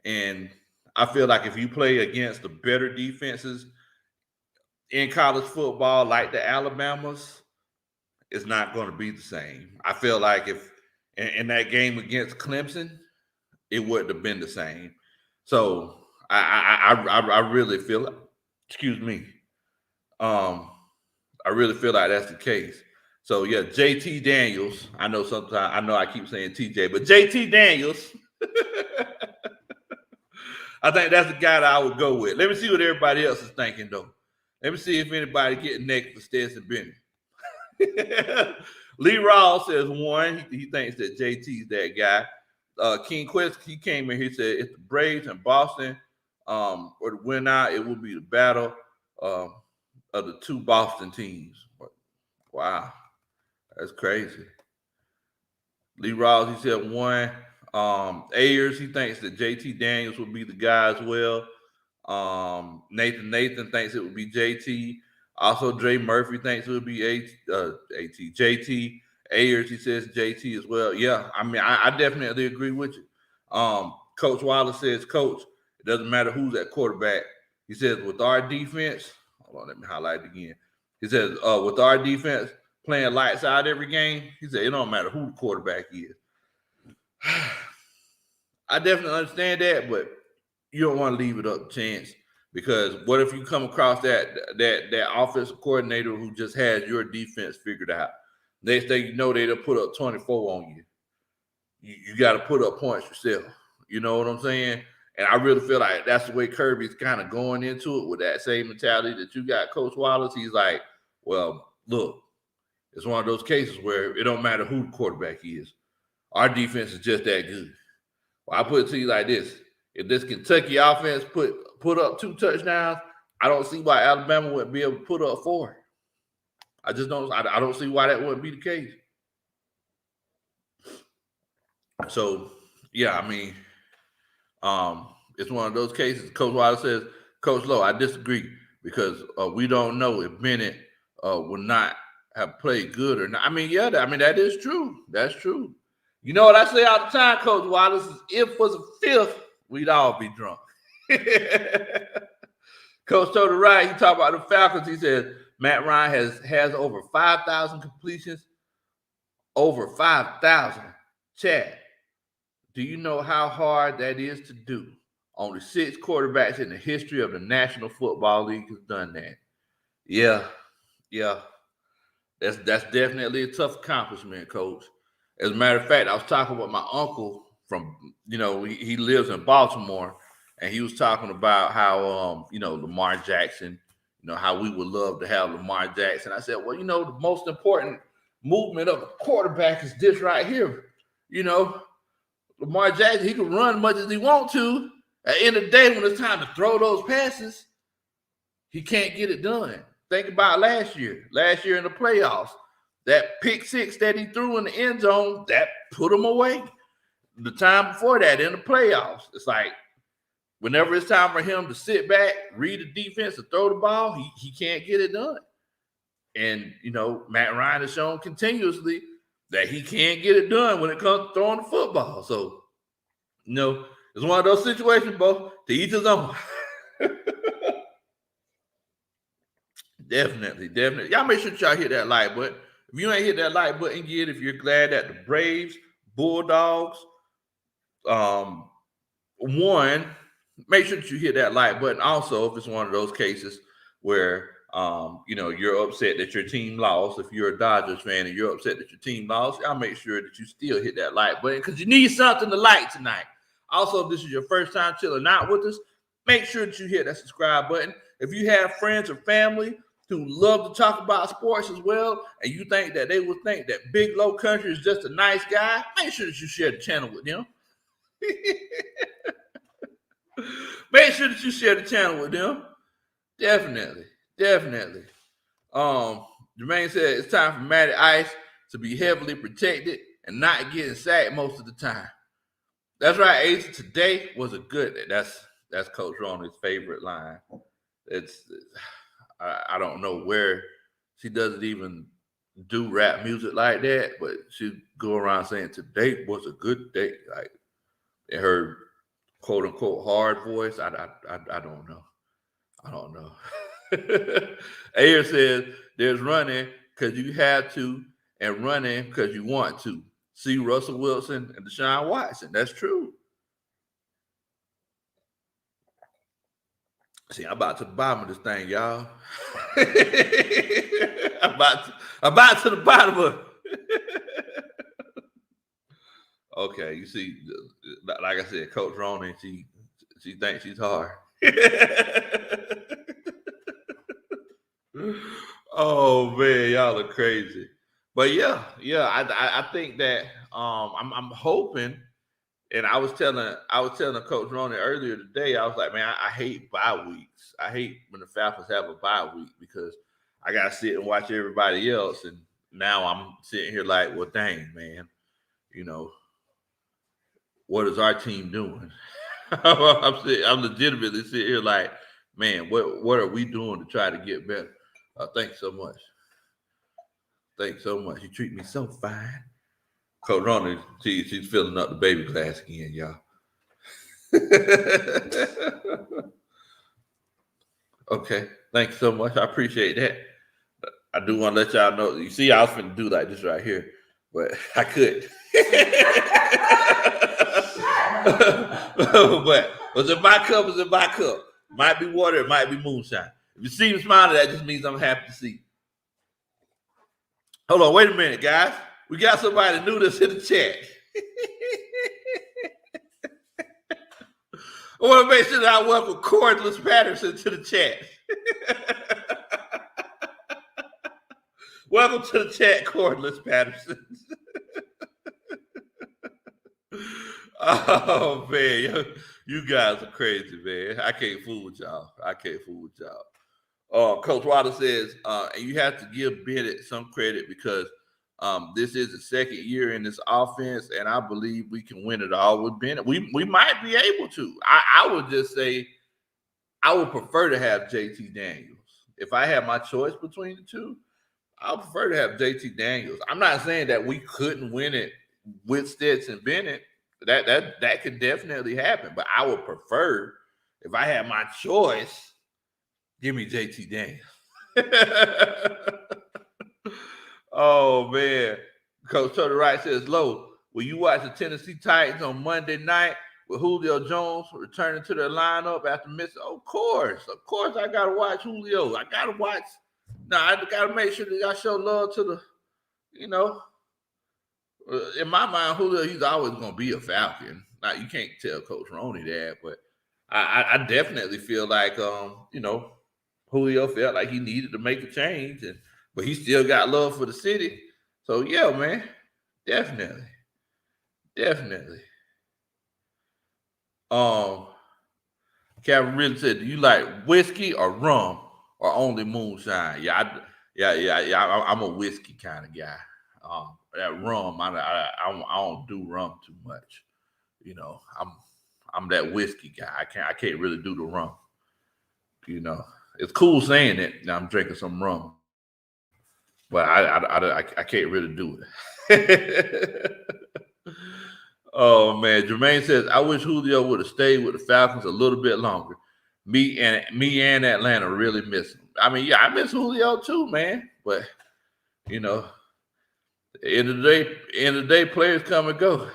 And I feel like if you play against the better defenses in college football, like the Alabamas, it's not going to be the same. I feel like if in that game against Clemson, it wouldn't have been the same. So I really feel like, excuse me. I really feel like that's the case. So yeah, JT Daniels. I know I keep saying TJ, but JT Daniels. I think that's the guy that I would go with. Let me see what everybody else is thinking, though. Let me see if anybody getting next for Stetson Bennett. Lee Rawls says 1. He thinks that JT's that guy. King Quest, he came in. He said if the Braves and Boston were to win out, it would be the battle of the 2 Boston teams. Wow, that's crazy. Lee Rawls, he said 1. Ayers, he thinks that JT Daniels will be the guy as well. Nathan thinks it would be JT. Also, Dre Murphy thinks it would be JT. Ayers, he says JT as well. Yeah, I mean, I definitely agree with you. Coach Wallace says, Coach, it doesn't matter who's at quarterback. He says, with our defense, hold on, let me highlight it again. He says, with our defense, playing lights out every game. He said it don't matter who the quarterback is. I definitely understand that, but you don't want to leave it up to chance, because what if you come across that offensive coordinator who just has your defense figured out? Next thing you know, they'll put up 24 on you. You got to put up points yourself. You know what I'm saying? And I really feel like that's the way Kirby's kind of going into it, with that same mentality that you got, Coach Wallace. He's like, well, look, it's one of those cases where it don't matter who the quarterback is. Our defense is just that good. Well, I put it to you like this. If this Kentucky offense put up 2 touchdowns, I don't see why Alabama wouldn't be able to put up 4. I just don't. I don't see why that wouldn't be the case. So, yeah, I mean, it's one of those cases. Coach Wallace says, Coach Lowe, I disagree, because we don't know if Bennett will not have played good or not. I mean, yeah, that is true. That's true. You know what I say all the time, Coach Wallace, is if was a fifth, we'd all be drunk. Coach told the right, he talked about the Falcons. He said Matt Ryan has over 5,000 completions. Over 5,000. Chad, do you know how hard that is to do? Only 6 quarterbacks in the history of the National Football League has done that. Yeah. That's definitely a tough accomplishment, Coach. As a matter of fact, I was talking with my uncle from, he lives in Baltimore, and he was talking about how, Lamar Jackson, how we would love to have Lamar Jackson. I said, well, the most important movement of a quarterback is this right here. Lamar Jackson, he can run as much as he wants to. At the end of the day, when it's time to throw those passes, he can't get it done. Think about last year in the playoffs, that pick 6 that he threw in the end zone, that put him away. The time before that in the playoffs, it's like whenever it's time for him to sit back, read the defense, and throw the ball, he can't get it done. And, Matt Ryan has shown continuously that he can't get it done when it comes to throwing the football. So, it's one of those situations, bro, to each his own. Definitely. Y'all make sure y'all hit that like button. If you ain't hit that like button yet, if you're glad that the Braves, Bulldogs, won, make sure that you hit that like button. Also, if it's one of those cases where you're upset that your team lost, if you're a Dodgers fan and you're upset that your team lost, I'll make sure that you still hit that like button, because you need something to like tonight. Also, if this is your first time chilling out with us, make sure that you hit that subscribe button. If you have friends or family who love to talk about sports as well, and you think that they would think that Big Low Kuntry is just a nice guy, make sure that you share the channel with them. Make sure that you share the channel with them. Definitely. Jermaine said it's time for Matty Ice to be heavily protected and not getting sacked most of the time. That's right, Ace. Today was a good day. That's Coach Ronnie's favorite line. I don't know where she doesn't even do rap music like that, but she go around saying today was a good day. Like in her quote unquote hard voice. I don't know. Ayer says there's running because you have to and running because you want to. See Russell Wilson and Deshaun Watson. That's true. See, I'm about to the bottom of this thing, y'all. I'm about to the bottom of it. Okay, you see, like I said, Coach Ronnie, she thinks she's hard. Oh man, y'all are crazy. But yeah, I think that I'm hoping, and I was telling Coach Ronnie earlier today, I was like, man, I hate bye weeks. I hate when the Falcons have a bye week, because I gotta sit and watch everybody else, and now I'm sitting here like, well, dang, man, what is our team doing? I'm legitimately sitting here like, man, what are we doing to try to get better? Thanks so much. You treat me so fine. Coach Ronnie, she's filling up the baby class again, y'all. Okay, thanks so much. I appreciate that. I do want to let y'all know. You see, I was finna do like this right here, but I couldn't. but was it my cup? Was it my cup? Might be water. It might be moonshine. If you see me smiling, that just means I'm happy to see. Hold on, wait a minute, guys. We got somebody new that's in the chat. I want to make sure that I welcome Cordless Patterson to the chat. Welcome to the chat, Cordless Patterson. Oh, man. You guys are crazy, man. I can't fool with y'all. Coach Water says, and you have to give Bennett some credit because this is the second year in this offense, and I believe we can win it all with Bennett. We might be able to. I would just say I would prefer to have JT Daniels. If I had my choice between the two, I would prefer to have JT Daniels. I'm not saying that we couldn't win it with Stetson Bennett. That could definitely happen, but I would prefer, if I had my choice, give me JT Daniels. Oh, man. Coach Tony Wright says, Low, will you watch the Tennessee Titans on Monday night with Julio Jones returning to their lineup after missing? Of course, I got to watch Julio. I got to watch. No, I got to make sure that y'all show love to the, in my mind, Julio, he's always going to be a Falcon. Now, you can't tell Coach Roney that, but I definitely feel like, Julio felt like he needed to make a change, but he still got love for the city. So, yeah, man, definitely. Kevin really said, do you like whiskey or rum or only moonshine? Yeah, I'm a whiskey kind of guy. That rum, I don't do rum too much. I'm that whiskey guy. I can't really do the rum. It's cool saying it. Now I'm drinking some rum, but I can't really do it. Oh man, Jermaine says, I wish Julio would have stayed with the Falcons a little bit longer. Me and Atlanta really miss him. I mean, yeah, I miss Julio too, man. But end of the day, players come and go.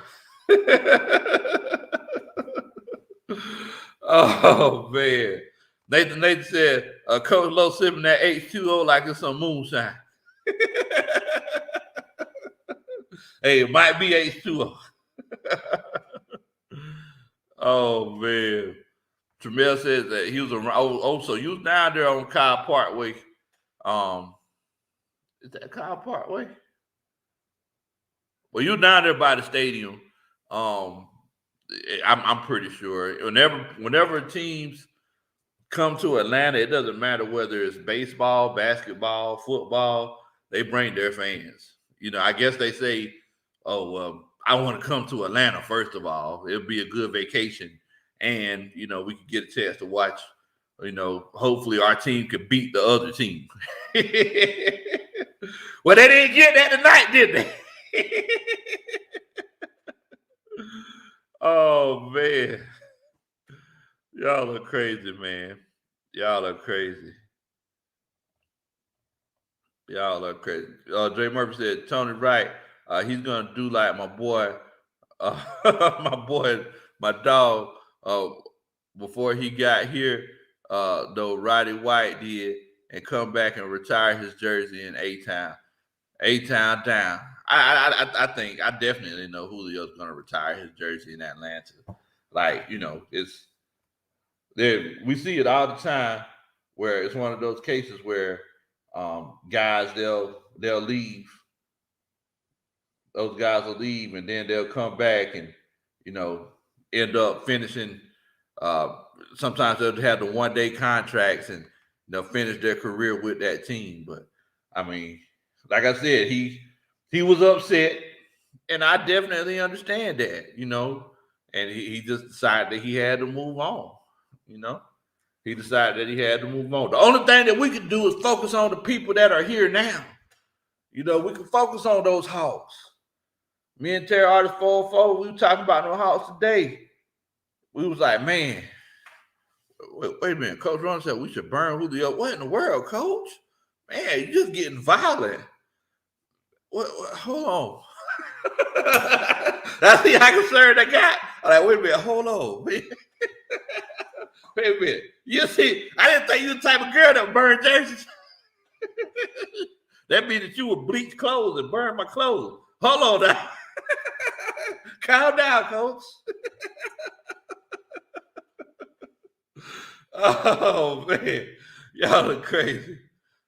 Oh man. Nathan said, Coach Lowe sipping that H2O like it's some moonshine. Hey, it might be H2O. Oh man. Tremel says that he was around. So you was down there on Kyle Parkway. Is that Kyle Parkway? Well, you down there by the stadium. I'm pretty sure. Whenever teams come to Atlanta, it doesn't matter whether it's baseball, basketball, football, they bring their fans. I guess they say, I want to come to Atlanta, first of all. It'll be a good vacation. And, we could get a chance to watch, hopefully our team could beat the other team. Well, they didn't get that tonight, did they? Oh, man. Y'all are crazy, man. Y'all are crazy. Dre Murphy said, Tony Wright, he's going to do like my boy, my dog, before he got here, though Roddy White did, and come back and retire his jersey in A-Town down. I think I definitely know Julio's going to retire his jersey in Atlanta. Like, it's there. We see it all the time where it's one of those cases where guys they'll leave. Those guys will leave and then they'll come back and end up finishing. Sometimes they'll have the one-day contracts and they'll finish their career with that team. But I mean, like I said, he was upset, and I definitely understand that, and he just decided that he had to move on, He decided that he had to move on. The only thing that we could do is focus on the people that are here now. We can focus on those Hawks. Me and Terry Artist 404, we were talking about no Hawks today. We was like, man, wait a minute. Coach Ron said we should burn Julio. What in the world, Coach? Man, you just getting violent. What hold on. That's the how concerned I got. I'm like, wait a minute, hold on. Wait a minute. You see, I didn't think you were the type of girl that would burn jerseys. That means that you would bleach clothes and burn my clothes. Hold on now. Calm down, coach. Oh man. Y'all look crazy.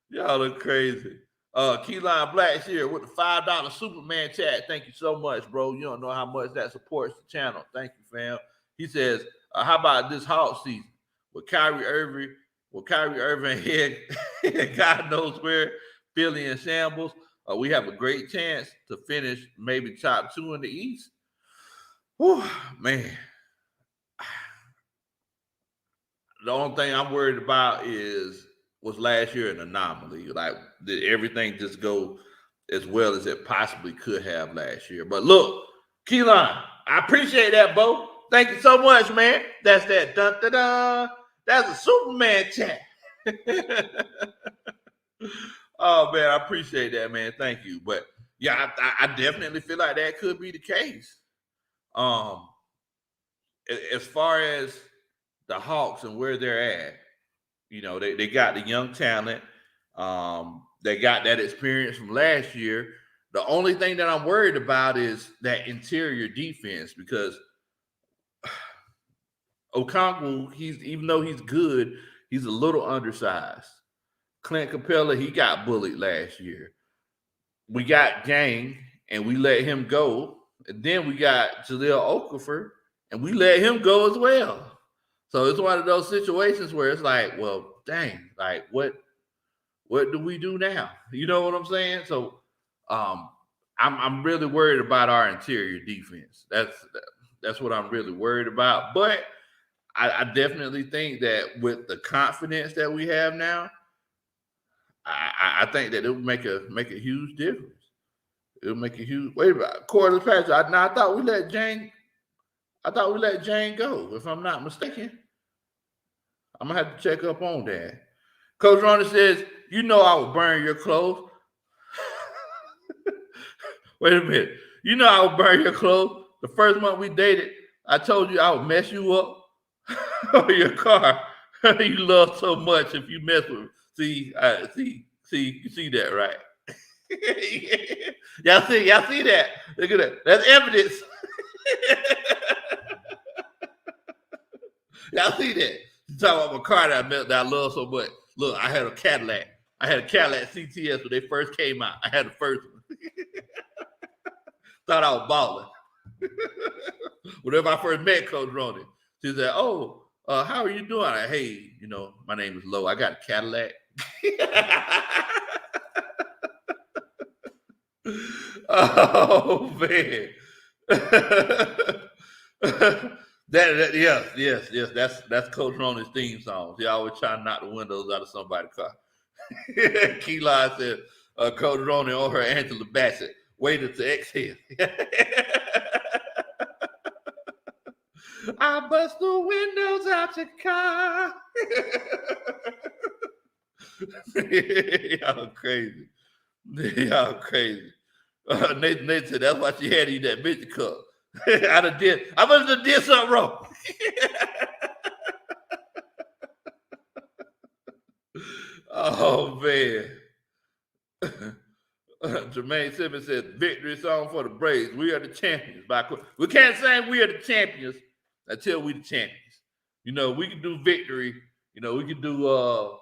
Y'all look crazy. Keyline Black's here with the $5 Superman chat. Thank you so much, bro. You don't know how much that supports the channel. Thank you, fam. He says, how about this Hawk season with Kyrie Irving head, God knows where, Philly in shambles. We have a great chance to finish maybe top 2 in the East. Whew, man. The only thing I'm worried about was last year an anomaly. Like, did everything just go as well as it possibly could have last year? But look, Keelan, I appreciate that, Bo. Thank you so much, man. That's that dun dun dun. That's a Superman chat. Oh man, I appreciate that, man. Thank you. But yeah, I definitely feel like that could be the case. As far as the Hawks and where they're at, you know, they got the young talent. They got that experience from last year. The only thing that I'm worried about is that interior defense because Okongwu, even though he's good, he's a little undersized. Clint Capella, he got bullied last year. We got Gang, and we let him go. And then we got Jahlil Okafor, and we let him go as well. So it's one of those situations where it's like, well, dang, like what do we do now? You know what I'm saying? So I'm really worried about our interior defense. That's what I'm really worried about. But I definitely think that with the confidence that we have now, I think that it would make a huge difference. It'll make a huge wait about quarter patch. I thought we let Jane go, if I'm not mistaken. I'm gonna have to check up on that. Coach Ronnie says, you know I would burn your clothes. Wait a minute. You know I would burn your clothes. The first month we dated, I told you I would mess you up or your car. You love so much if you mess with me. See, you see that, right? Y'all see that? Look at that. That's evidence. Y'all see that? You talking about my car that I love so much. Look, I had a Cadillac. CTS when they first came out. I had the first one. Thought I was balling. Whenever I first met Coach Ronnie, she said, "Oh, how are you doing?" Hey, you know, my name is Low. I got a Cadillac. Oh man. Yes. That's Coach Ronnie's theme song. He always trying to knock the windows out of somebody's car. Keyline said, Coach Ronnie on her Angela Bassett waited to exhale. I bust the windows out your car. Y'all crazy. Y'all crazy. Nathan said that's why she had to eat that bitch cup. I must have did something wrong. Oh man. Jermaine Simmons said victory song for the Braves. We are the champions. We can't say we are the champions until we the champions. You know, we can do victory. You know, we can do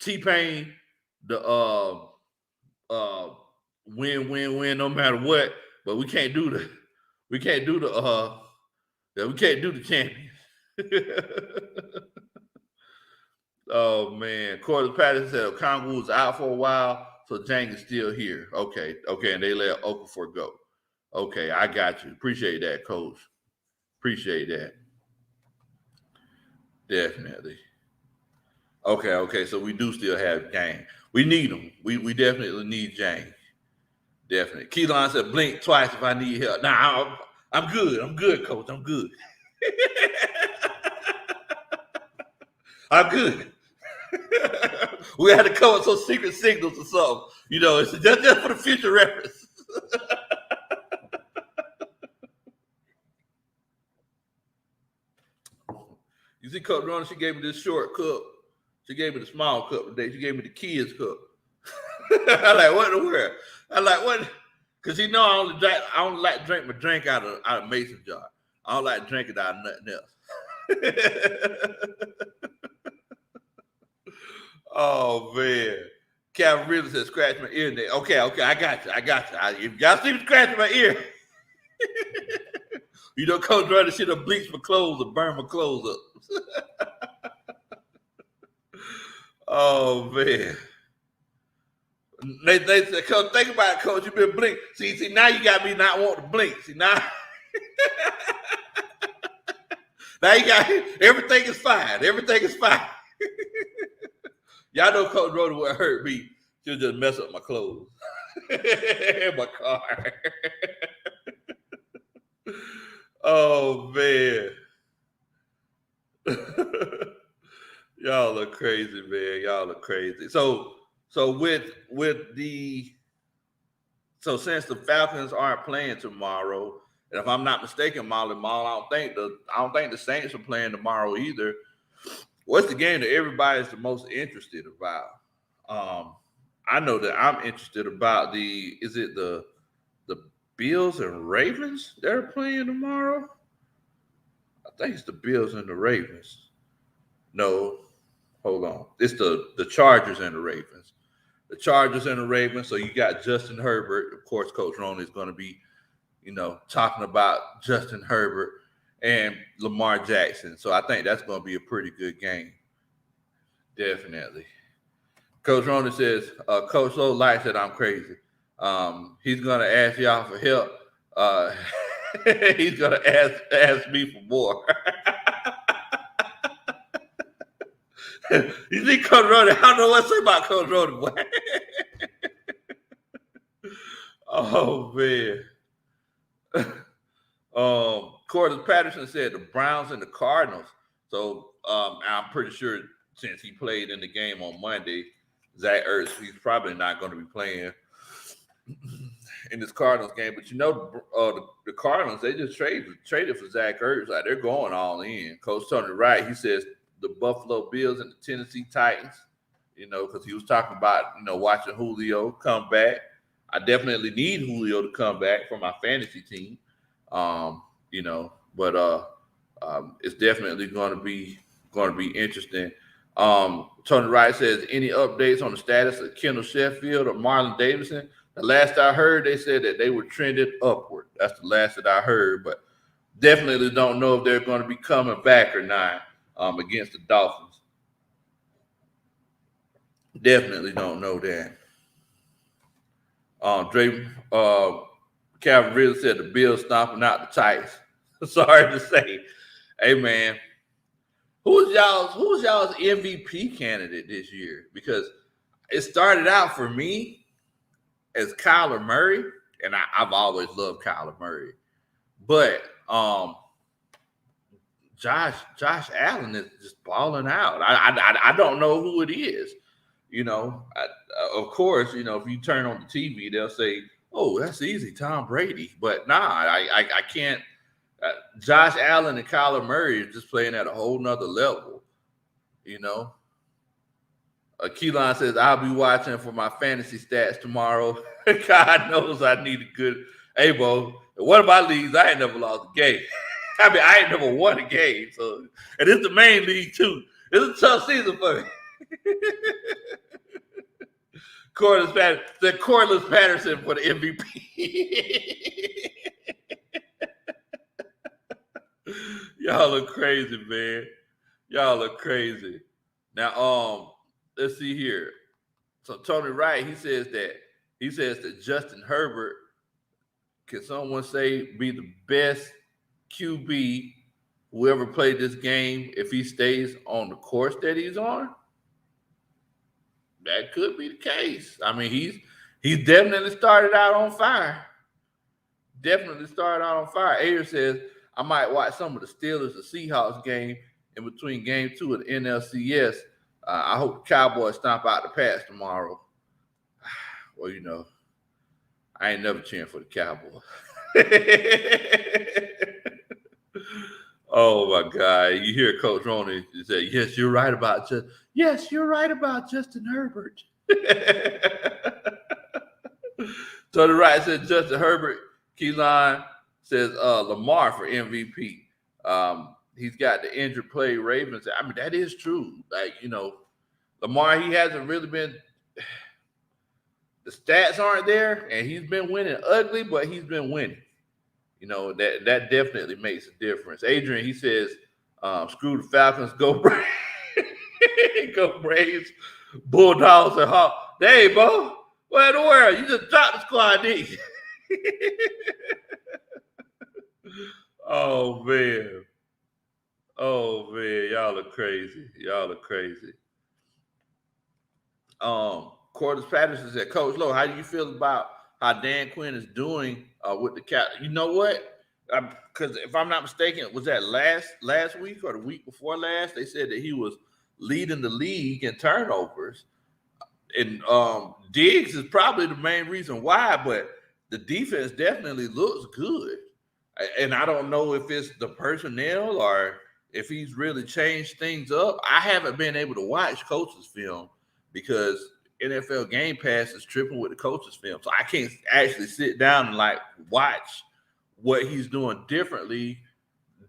T-Pain, the win no matter what, but we can't do the champions. Oh man, Corliss Patterson said Okongwu was out for a while, so Jang is still here. Okay, and they let Okafor go. Okay, I got you. Appreciate that, Coach. Appreciate that. Definitely. Okay. So we do still have Jang. We need him. We definitely need Jang. Definitely. Keelan said, blink twice if I need help. Nah, I'm good. I'm good, Coach. I'm good. I'm good. We had to come with some secret signals or something. You know, it's just for the future reference. You see, Coach Ronald, she gave me this short cup. She gave me the small cup today. She gave me the kids cup. I like, what in the world? I like, what? Because you know I only like to drink my drink out of mason jar. I don't like to drink it out of nothing else. Oh man. Calvin really said scratch my ear. Okay, I got you. If y'all see me scratching my ear, you don't come running shit or bleach my clothes or burn my clothes up. Oh man. They said, Coach, think about it, Coach. You've been blink. See, now you got me not wanting to blink. See, now you got everything is fine. Everything is fine. Y'all know Coach Rhoda would hurt me. She'll just mess up my clothes. In my car. Oh man. Y'all are crazy, man. Y'all are crazy. So since the Falcons aren't playing tomorrow, and if I'm not mistaken, Molly Mall, I don't think the Saints are playing tomorrow either. What's the game that everybody's the most interested about? I know that I'm interested about the Bills and Ravens that are playing tomorrow? I think it's the Bills and the Ravens. No, hold on. It's the Chargers and the Ravens. The Chargers and the Ravens. So you got Justin Herbert. Of course, Coach Roney is going to be, talking about Justin Herbert and Lamar Jackson. So I think that's going to be a pretty good game. Definitely. Coach Roney says, Coach Lowe likes that I'm crazy. He's going to ask y'all for help. He's going to ask me for more. You see Coach Roney? I don't know what to say about Coach Roney, boy. Oh, man. Corliss Patterson said the Browns and the Cardinals. So I'm pretty sure since he played in the game on Monday, Zach Ertz, he's probably not going to be playing in this Cardinals game. But the Cardinals, they just traded for Zach Ertz. Like, they're going all in. Coach Tony Wright, he says the Buffalo Bills and the Tennessee Titans, because he was talking about, watching Julio come back. I definitely need Julio to come back for my fantasy team. But it's definitely going to be interesting. Tony Wright says, any updates on the status of Kendall Sheffield or Marlon Davidson? The last I heard, they said that they were trended upward. That's the last that I heard, but definitely don't know if they're going to be coming back or not against the Dolphins. Definitely don't know that. Calvin really said the Bills stomping out the Titans. Sorry to say. Hey, man, who's y'all's MVP candidate this year? Because it started out for me as Kyler Murray, and I've always loved Kyler Murray. But Josh Allen is just balling out. I don't know who it is. Of course, if you turn on the TV, they'll say, "Oh, that's easy, Tom Brady." But nah, I can't. Josh Allen and Kyler Murray are just playing at a whole nother level. Keelan says, "I'll be watching for my fantasy stats tomorrow." God knows I need a good. Hey, Bo, one of my leagues, I ain't never lost a game. I mean, I ain't never won a game. So, and it's the main league too. It's a tough season for me. Corliss Patterson for the MVP. Y'all are crazy, man. Y'all are crazy. Now, let's see here. So Tony Wright, he says that Justin Herbert, can someone say, be the best QB who ever played this game if he stays on the course that he's on? That could be the case. I mean, he's definitely started out on fire. Ayer says, I might watch some of the Steelers or Seahawks game in between game 2 of the NLCS. I hope the Cowboys stomp out the Pats tomorrow. Well, you know, I ain't never cheering for the Cowboys. Oh my God! You hear Coach Roney say, "Yes, you're right about Justin Herbert." So the right said Justin Herbert. Keyline says Lamar for MVP. He's got the injured play Ravens. I mean, that is true. Like, you know, Lamar, he hasn't really been. The stats aren't there, and he's been winning ugly, but he's been winning. You know, that definitely makes a difference. Adrian, he says, screw the Falcons, go Braves. Go Braves, Bulldogs, and Hawks. Hey, Bo, what in the world? You just dropped the squad, didn't you? Oh, man. Oh, man. Y'all are crazy. Cordis Patterson said, Coach Lowe, how do you feel about how Dan Quinn is doing with the Cat? You know what? Because if I'm not mistaken, was that last week or the week before last? They said that he was leading the league in turnovers. And Diggs is probably the main reason why, but the defense definitely looks good. And I don't know if it's the personnel or if he's really changed things up. I haven't been able to watch coaches' film because NFL Game Pass is tripping with the coaches' film. So I can't actually sit down and like watch what he's doing differently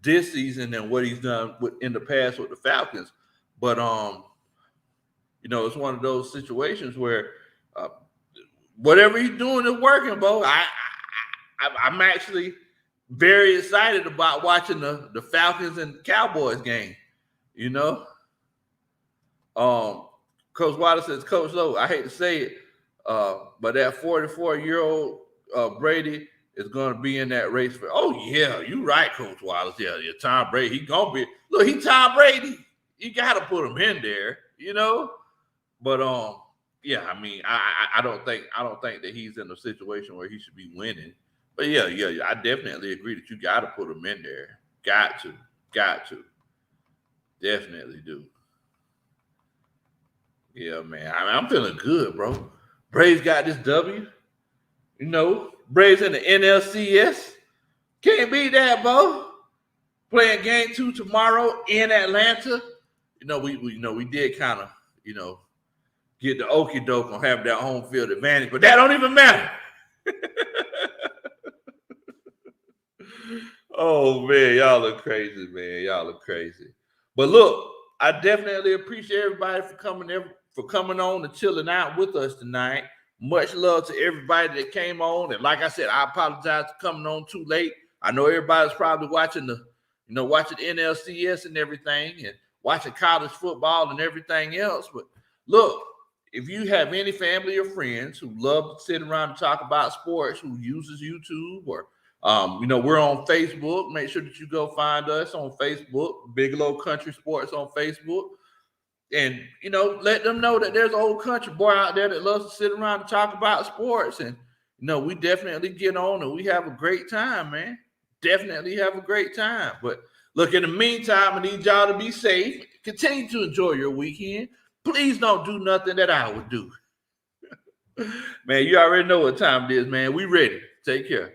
this season than what he's done in the past with the Falcons. But you know, it's one of those situations where whatever he's doing is working, Bo. I'm actually very excited about watching the Falcons and Cowboys game. You know, Coach Wilder says, Coach Lowe, I hate to say it, but that 44-year-old Brady is going to be in that race for. Oh yeah, you're right, Coach Wilder. Yeah, Tom Brady. He gonna be. Look, he Tom Brady. You got to put him in there. You know. But yeah, I mean, I don't think that he's in a situation where he should be winning. But yeah, I definitely agree that you got to put him in there. Got to, definitely do. Yeah, man. I mean, I'm feeling good, bro. Braves got this W. You know, Braves in the NLCS. Can't beat that, bro. Playing game 2 tomorrow in Atlanta. You know, we did kind of, you know, get the okie doke on having that home field advantage, but that don't even matter. Oh man, y'all are crazy, man. Y'all are crazy. But look, I definitely appreciate everybody for coming on and chilling out with us tonight. Much love to everybody that came on. And like I said, I apologize for coming on too late. I know everybody's probably watching watching NLCS and everything and watching college football and everything else. But look, if you have any family or friends who love to sit around and talk about sports, who uses YouTube or, we're on Facebook. Make sure that you go find us on Facebook, Big Low Kuntry Sports on Facebook. And, let them know that there's an old country boy out there that loves to sit around and talk about sports. And, we definitely get on and we have a great time, man. Definitely have a great time. But look, in the meantime, I need y'all to be safe. Continue to enjoy your weekend. Please don't do nothing that I would do. Man, you already know what time it is, man. We ready. Take care.